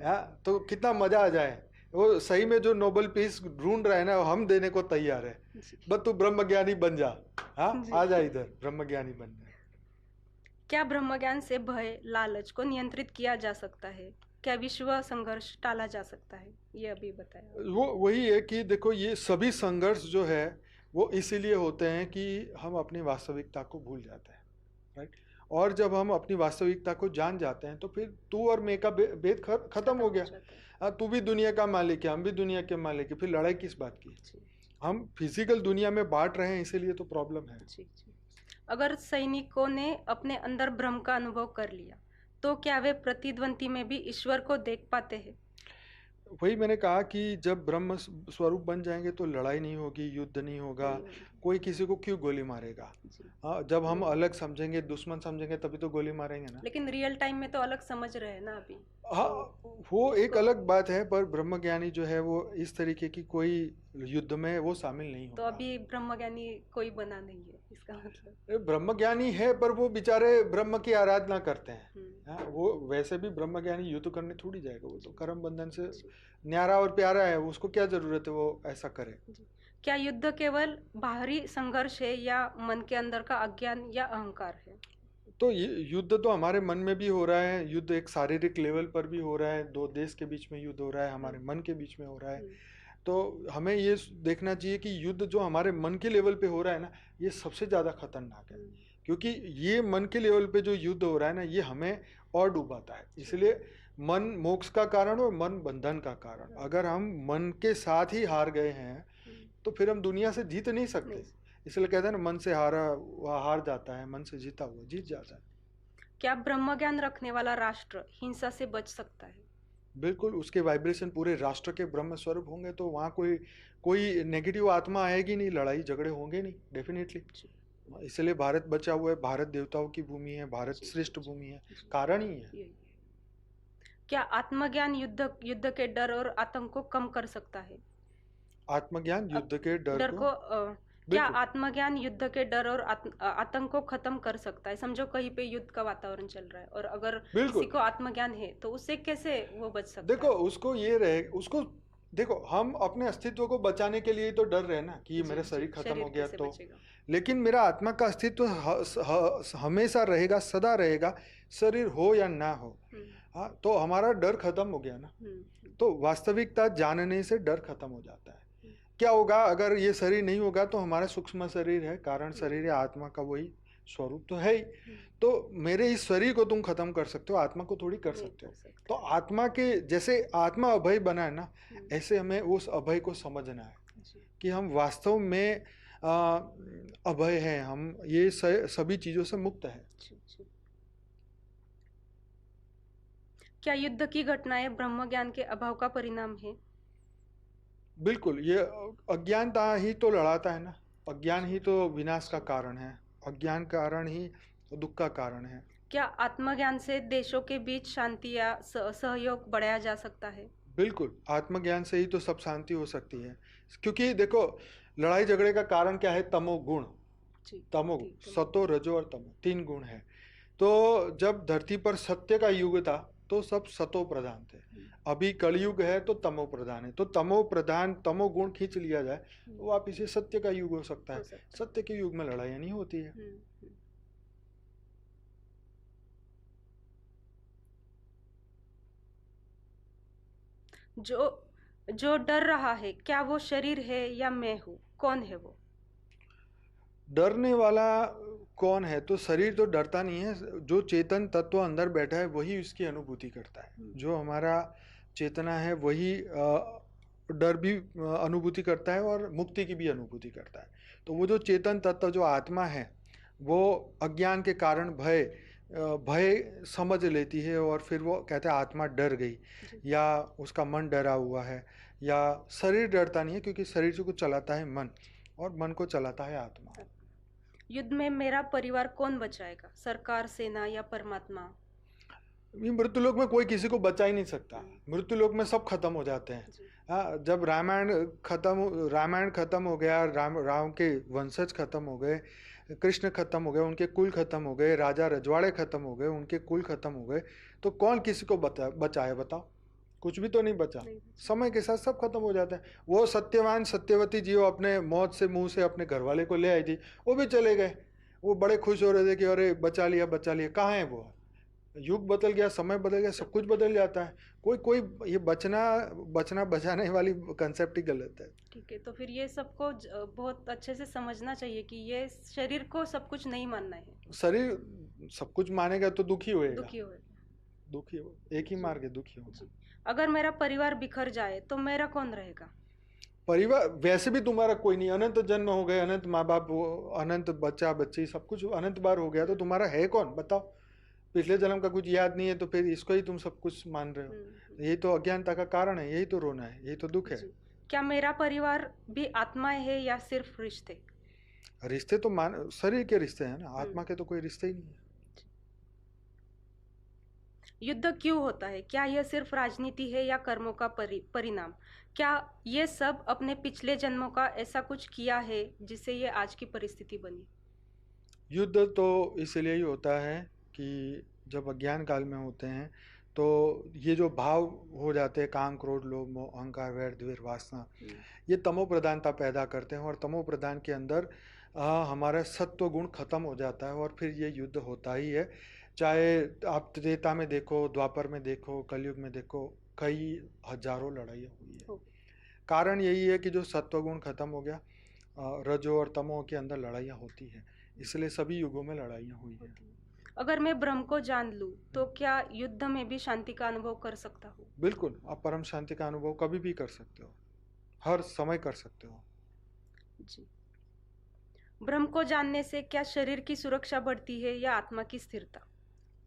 हाँ, तो कितना मजा आ जाए। वो सही में जो नोबेल पीस ढूंढ रहा है ना, हम देने को तैयार है। जी बस तू ब्रह्म ज्ञानी बन जा, हाँ, जी। आ जा इधर ब्रह्म ज्ञानी बन जा। क्या ब्रह्म ज्ञान से भय, लालच को नियंत्रित किया जा सकता है? क्या विश्व संघर्ष टाला जा सकता है? ये अभी बताया। वो वही है कि देखो ये सभी संघर्ष जो है वो इसीलिए होते हैं कि हम अपनी वास्तविकता को भूल जाते हैं, राइट। और जब हम अपनी वास्तविकता को जान जाते हैं तो फिर तू और मैं का भेद खत्म हो गया। जाता है। हाँ, तू भी दुनिया का मालिक है, हम भी दुनिया के मालिक है, फिर लड़ाई किस बात की? जी हम फिजिकल दुनिया में बांट रहे हैं, इसीलिए तो प्रॉब्लम है। जी जी। अगर सैनिकों ने अपने अंदर भ्रम का अनुभव कर लिया तो क्या वे प्रतिद्वंदी में भी ईश्वर को देख पाते हैं? वही मैंने कहा कि जब ब्रह्म स्वरूप बन जाएंगे तो लड़ाई नहीं होगी, युद्ध नहीं होगा, नहीं होगी। कोई किसी को क्यों गोली मारेगा। जी। हाँ, जब हम नहीं। अलग समझेंगे, दुश्मन समझेंगे, तभी तो गोली मारेंगे ना। लेकिन रियल टाइम में तो अलग समझ रहे हैं ना अभी। हाँ, तो वो एक उसको अलग बात है, पर ब्रह्मज्ञानी जो है वो इस तरीके की कोई युद्ध में वो शामिल नहीं तो होगा। अभी ब्रह्मज्ञानी कोई बना नहीं है इसका मतलब। ब्रह्मज्ञानी है पर वो बेचारे ब्रह्म की आराधना करते हैं। हम्म, हाँ, वो वैसे भी ब्रह्मज्ञानी युद्ध करने थोड़ी जाएगा, वो तो जी कर्म बंधन से जी न्यारा और प्यारा है, उसको क्या जरूरत है वो ऐसा करे। जी। क्या युद्ध केवल बाहरी संघर्ष है या मन के अंदर का अज्ञान या अहंकार है? तो ये युद्ध तो हमारे मन में भी हो रहा है, युद्ध एक शारीरिक लेवल पर भी हो रहा है, दो देश के बीच में युद्ध हो रहा है, हमारे मन के बीच में हो रहा है। हम्म, तो हमें ये देखना चाहिए कि युद्ध जो हमारे मन के लेवल पे हो रहा है ना, ये सबसे ज़्यादा खतरनाक है। हम्म, क्योंकि ये मन के लेवल पे जो युद्ध हो रहा है ना, ये हमें और डूबाता है। इसलिए मन मोक्ष का कारण और मन बंधन का कारण। अगर हम मन के साथ ही हार गए हैं तो फिर हम दुनिया से जीत नहीं सकते। नहीं। इसलिए कहते हैं ना, मन से हारा हुआ हार जाता है, मन से जीता हुआ जीत जाता है। क्या ब्रह्म ज्ञान रखने वाला राष्ट्र हिंसा से बच सकता है? बिल्कुल, उसके वाइब्रेशन पूरे राष्ट्र के ब्रह्म स्वरूप होंगे तो वहाँ कोई कोई नेगेटिव आत्मा आएगी नहीं, लड़ाई झगड़े होंगे नहीं, डेफिनेटली। जी इसलिए भारत बचा हुआ है, भारत देवताओं की भूमि है, भारत जी श्रेष्ठ जी भूमि है, जी। कारण ही है। यही है। क्या आत्मज्ञान युद्ध के डर और आतंक को कम कर सकता है? आत्मज्ञान युद्ध के डर डर को को क्या बिल्कुल आत्मज्ञान युद्ध के डर और आतंक को खत्म कर सकता है? समझो कहीं पे युद्ध का वातावरण चल रहा है और अगर किसी बिल्कुल। को आत्मज्ञान है तो उससे कैसे वो बच सकता देखो है? उसको ये रहे, उसको देखो, हम अपने अस्तित्व को बचाने के लिए ही तो डर रहे ना कि ये जी मेरा जी। शरीर खत्म शरीर हो गया कैसे तो। बचेगा? लेकिन मेरा आत्मा का अस्तित्व हमेशा रहेगा, सदा रहेगा, शरीर हो या ना हो। हम्म हाँ, तो हमारा डर खत्म हो गया ना। हम्म तो वास्तविकता जानने से डर खत्म हो जाता है। हम्म, क्या होगा अगर ये शरीर नहीं होगा? तो हमारा सूक्ष्म शरीर है, कारण शरीर है, आत्मा का वही स्वरूप तो है ही। तो मेरे इस शरीर को तुम खत्म कर सकते हो, आत्मा को थोड़ी कर नहीं सकते हो। कर सकते। तो आत्मा के जैसे आत्मा अभय बना है ना, हम्म, ऐसे हमें उस अभय को समझना है जी कि हम वास्तव में अभय हैं, हम ये सभी चीजों से मुक्त हैं। जी जी। क्या युद्ध की घटनाएं ब्रह्म ज्ञान के अभाव का परिणाम है? बिल्कुल, ये अज्ञानता ही तो लड़ाता है ना, अज्ञान ही तो विनाश का कारण है, अज्ञान कारण ही दुख का कारण है। क्या आत्मज्ञान से देशों के बीच शांति या सहयोग बढ़ाया जा सकता है? बिल्कुल, आत्मज्ञान से ही तो सब शांति हो सकती है। क्योंकि देखो, लड़ाई झगड़े का कारण क्या है? तमोगुण। जी तमोगुण, ठीक है। सतो रजो और तमो, 3 गुण है। तो जब धरती पर सत्य का युग था तो सब सतो प्रधान थे। अभी कलयुग है तो तमो प्रधान है। तो तमो प्रधान, तमोगुण खींच लिया जाए तो वापिस ये सत्य का युग हो सकता है। सत्य के युग में लड़ाई नहीं होती है। जो डर रहा है, क्या वो शरीर है या मैं हूँ? कौन है वो? डरने वाला कौन है? तो शरीर तो डरता नहीं है, जो चेतन तत्व अंदर बैठा है वही उसकी अनुभूति करता है। जो हमारा चेतना है वही डर भी अनुभूति करता है और मुक्ति की भी अनुभूति करता है। तो वो जो चेतन तत्व जो आत्मा है, वो अज्ञान के कारण भय समझ लेती है और फिर वो कहते हैं आत्मा डर गई, या उसका मन डरा हुआ है, या शरीर डरता नहीं है क्योंकि शरीर को चलाता है मन, और मन को चलाता है आत्मा। युद्ध में मेरा परिवार कौन बचाएगा, सरकार, सेना या परमात्मा? मृत्युलोक में कोई किसी को बचा ही नहीं सकता। मृत्युलोक में सब खत्म हो जाते हैं। हाँ, जब रामायण खत्म हो गया, राम के वंशज खत्म हो गए, कृष्ण खत्म हो गए, उनके कुल खत्म हो गए, राजा रजवाड़े खत्म हो गए, उनके कुल खत्म हो गए, तो कौन किसी को बचाए बताओ? कुछ भी तो नहीं बचा। समय के साथ सब खत्म हो जाता है। वो सत्यवान सत्यवती जी, वो अपने मौत से मुंह से अपने घर वाले को ले आई थी, वो भी चले गए। वो बड़े खुश हो रहे थे कि अरे बचा लिया बचा लिया। कहाँ है वो? युग बदल गया, समय बदल गया, सब कुछ बदल जाता है। कोई ये बचना बचाने वाली कंसेप्ट ही गलत है। ठीक है, तो फिर ये सबको बहुत अच्छे से समझना चाहिए कि ये शरीर को सब कुछ नहीं मानना है। शरीर सब कुछ मानेगा तो दुखी होएगा। दुखी हो, एक ही मार्ग है, दुखी हो। अगर मेरा परिवार बिखर जाए तो मेरा कौन रहेगा? परिवार वैसे भी तुम्हारा कोई नहीं। अनंत जन्म हो गए, अनंत माँ बाप, अनंत बच्चा बच्ची, सब कुछ अनंत बार हो गया, तो तुम्हारा है कौन बताओ? पिछले जन्म का कुछ याद नहीं है तो फिर इसको ही तुम सब कुछ मान रहे हो। यही तो अज्ञानता का कारण है, यही तो रोना है, यही तो दुख है। क्या मेरा परिवार भी आत्मा है या सिर्फ रिश्ते? रिश्ते तो शरीर के रिश्ते हैं ना, आत्मा के तो कोई रिश्ते ही नहीं है। युद्ध क्यों होता है? क्या यह सिर्फ राजनीति है या कर्मों का परिणाम? क्या ये सब अपने पिछले जन्मों का ऐसा कुछ किया है जिससे ये आज की परिस्थिति बनी? युद्ध तो इसलिए ही होता है कि जब अज्ञान काल में होते हैं तो ये जो भाव हो जाते हैं, काम, क्रोध, लोभ, मोह, अहंकार, वैर, द्वेष, वासना, ये तमो प्रधानता पैदा करते हैं, और तमो प्रधान के अंदर हमारा सत्व गुण खत्म हो जाता है, और फिर ये युद्ध होता ही है। चाहे आप त्रेता में देखो, द्वापर में देखो, कलयुग में देखो, कई हजारों लड़ाइयाँ हुई है। कारण यही है कि जो सत्व गुण खत्म हो गया, रजो और तमो के अंदर लड़ाइयाँ होती है, इसलिए सभी युगों में लड़ाइयाँ हुई है। अगर मैं ब्रह्म को जान लूं तो क्या युद्ध में भी शांति का अनुभव कर सकता हूँ? बिल्कुल, आप परम शांति का अनुभव कभी भी कर सकते हो, हर समय कर सकते हो जी। ब्रह्म को जानने से क्या शरीर की सुरक्षा बढ़ती है या आत्मा की स्थिरता?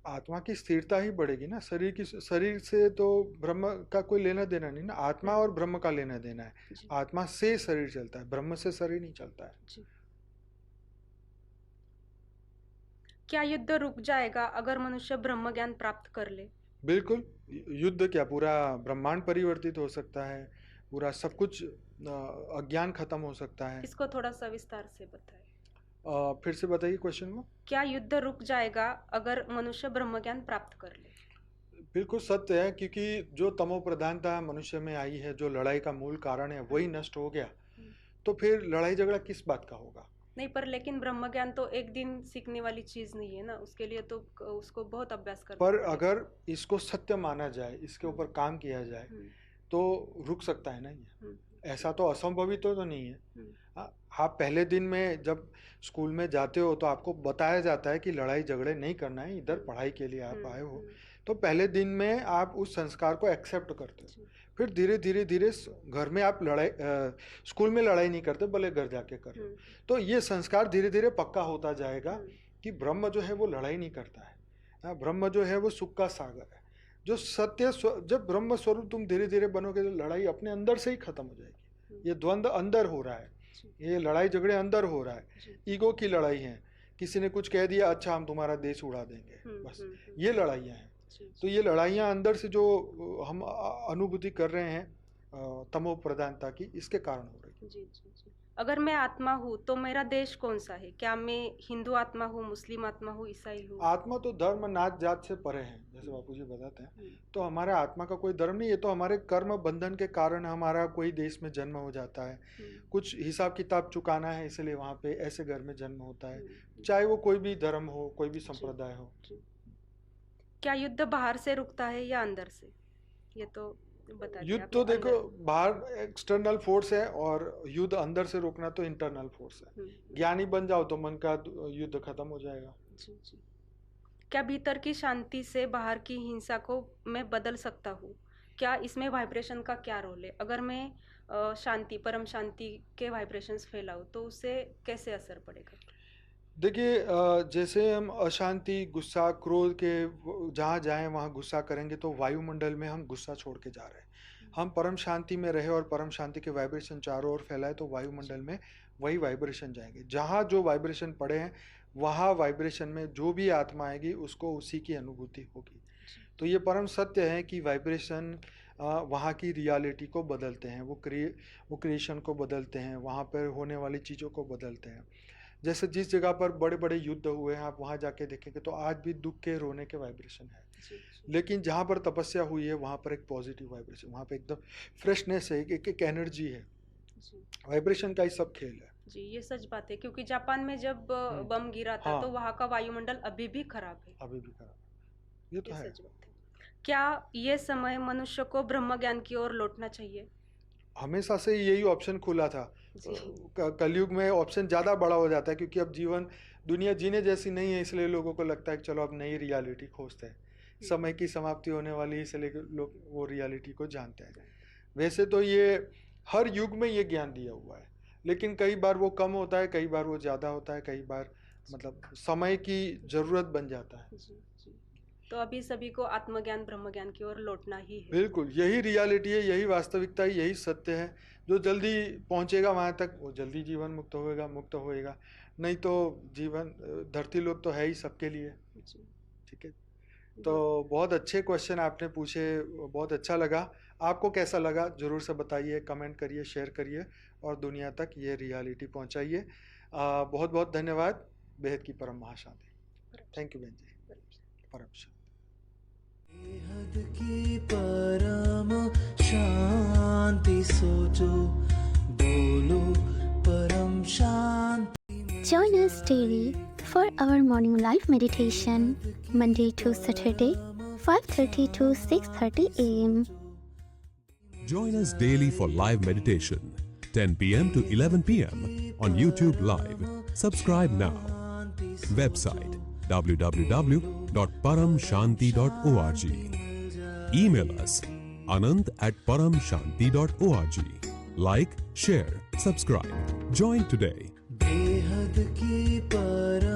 आत्मा की स्थिरता ही बढ़ेगी ना। शरीर से तो ब्रह्म का कोई लेना देना नहीं ना, आत्मा और ब्रह्म का लेना देना है। आत्मा से शरीर चलता है, ब्रह्म से शरीर नहीं चलता है जी। क्या युद्ध रुक जाएगा अगर मनुष्य ब्रह्म ज्ञान प्राप्त कर ले? बिल्कुल, युद्ध क्या, पूरा ब्रह्मांड परिवर्तित हो सकता है, पूरा सब कुछ अज्ञान खत्म हो सकता है। इसको थोड़ा सा विस्तार से बताएं। फिर से बताइए क्वेश्चन को। क्या युद्ध रुक जाएगा अगर मनुष्य ब्रह्म ज्ञान प्राप्त कर ले? बिल्कुल सत्य है, क्योंकि जो तमो प्रधानता मनुष्य में आई है, जो लड़ाई का मूल कारण है, वही नष्ट हो गया, तो फिर लड़ाई झगड़ा किस बात का होगा? नहीं, पर लेकिन ब्रह्म ज्ञान तो एक दिन सीखने वाली चीज नहीं है ना, उसके लिए तो उसको बहुत अभ्यास करना पर अगर इसको सत्य माना जाए, इसके ऊपर काम किया जाए, तो रुक सकता है ना ये। ऐसा तो असंभव ही तो नहीं है। आप पहले दिन में जब स्कूल में जाते हो तो आपको बताया जाता है कि लड़ाई झगड़े नहीं करना है, इधर पढ़ाई के लिए आप आए हो, तो पहले दिन में आप उस संस्कार को एक्सेप्ट करते हो। फिर धीरे धीरे धीरे घर में आप स्कूल में लड़ाई नहीं करते, भले घर जाके कर लो, तो ये संस्कार धीरे धीरे पक्का होता जाएगा कि ब्रह्म जो है वो लड़ाई नहीं करता है। ब्रह्म जो है वो सुख का सागर है, जो सत्य जब ब्रह्म स्वरूप तुम धीरे धीरे बनोगे तो लड़ाई अपने अंदर से ही खत्म हो जाएगी। ये द्वंद्व अंदर हो रहा है, ये लड़ाई झगड़े अंदर हो रहा है, ईगो की लड़ाई है। किसी ने कुछ कह दिया, अच्छा हम तुम्हारा देश उड़ा देंगे, बस ये लड़ाइयाँ हैं। तो ये लड़ाइयाँ अंदर से जो हम अनुभूति कर रहे हैं तमो प्रधानता की, इसके कारण हो रही है। जी जी जी। अगर मैं आत्मा हूँ तो मेरा देश कौन सा है? क्या मैं हिंदू आत्मा हूँ, मुस्लिम आत्मा हूँ, ईसाई हूँ? आत्मा तो धर्म, नाच, जात से परे है, जैसे बापू जी बताते हैं। तो हमारा आत्मा का कोई धर्म नहीं है, तो हमारे कर्म बंधन के कारण हमारा कोई देश में जन्म हो जाता है, कुछ हिसाब किताब चुकाना है, इसलिए वहाँ पे ऐसे घर में जन्म होता है, चाहे वो कोई भी धर्म हो, कोई भी संप्रदाय हो। क्या युद्ध बाहर से रुकता है या अंदर से? ये तो बता दिया। युद्ध तो देखो बाहर एक्सटर्नल फोर्स है, और युद्ध अंदर से रोकना तो इंटरनल फोर्स है। ज्ञानी बन जाओ तो मन का युद्ध खत्म हो जाएगा। जी जी। क्या भीतर की शांति से बाहर की हिंसा को मैं बदल सकता हूँ? क्या इसमें वाइब्रेशन का क्या रोल है? अगर मैं शांति, परम शांति के वाइब्रेशंस फैलाऊं, तो उससे कैसे असर पड़ेगा? देखिए जैसे हम अशांति, गुस्सा, क्रोध के जहाँ जाएं वहाँ गुस्सा करेंगे तो वायुमंडल में हम गुस्सा छोड़ के जा रहे हैं। हम परम शांति में रहे और परम शांति के वाइब्रेशन चारों ओर फैलाए तो वायुमंडल में वही वाइब्रेशन जाएंगे। जहाँ जो वाइब्रेशन पड़े हैं वहाँ वाइब्रेशन में जो भी आत्मा आएगी उसको उसी की अनुभूति होगी। तो ये परम सत्य है कि वाइब्रेशन वहाँ की रियलिटी को बदलते हैं, वो क्रिएशन को बदलते हैं, वहाँ पर होने वाली चीज़ों को बदलते हैं। जैसे जिस जगह पर बड़े बड़े युद्ध हुए हैं आप वहाँ जाके देखेंगे तो आज भी दुख के रोने के वाइब्रेशन है। लेकिन जहाँ पर तपस्या हुई है वहाँ पर एक पॉजिटिव वाइब्रेशन, वहाँ पे एकदम फ्रेशनेस है, एक एनर्जी है। वाइब्रेशन का ही सब खेल है। जी, ये सच बात है, क्योंकि जापान में जब बम गिरा था तो वहाँ का वायुमंडल अभी भी खराब है। अभी भी खराब है, ये तो है। सच बात है। क्या ये समय मनुष्य को ब्रह्म ज्ञान की ओर लौटना चाहिए? हमेशा से यही ऑप्शन खुला था। कलयुग में ऑप्शन ज़्यादा बड़ा हो जाता है क्योंकि अब जीवन दुनिया जीने जैसी नहीं है, इसलिए लोगों को लगता है कि चलो अब नई रियलिटी खोजते हैं। समय की समाप्ति होने वाली है इसलिए लोग वो रियलिटी को जानते हैं। वैसे तो ये हर युग में ये ज्ञान दिया हुआ है, लेकिन कई बार वो कम होता है, कई बार वो ज़्यादा होता है, कई बार मतलब समय की ज़रूरत बन जाता है। तो अभी सभी को आत्मज्ञान, ब्रह्म ज्ञान की ओर लौटना ही है। बिल्कुल, यही रियलिटी है, यही वास्तविकता है, यही सत्य है। जो जल्दी पहुंचेगा वहां तक वो जल्दी जीवन मुक्त होएगा। नहीं तो जीवन धरती लोक तो है ही सबके लिए। ठीक है, तो बहुत अच्छे क्वेश्चन आपने पूछे, बहुत अच्छा लगा। आपको कैसा लगा जरूर से बताइए, कमेंट करिए, शेयर करिए और दुनिया तक ये रियलिटी पहुंचाइए। बहुत बहुत धन्यवाद। बेहद की परम महाशांति। थैंक यू बहन जी। परम शांति। बेहद की परम शांति सोचो, बोलो परम शांति। Join us daily for our morning live meditation, Monday to Saturday, 5:30 to 6:30 a.m. Join us daily for live meditation, 10 p.m. to 11 p.m. on YouTube Live. Subscribe now. Website www.paramshanti.org. Email us anant@paramshanti.org. Like, share, subscribe. Join today. बेहद की परम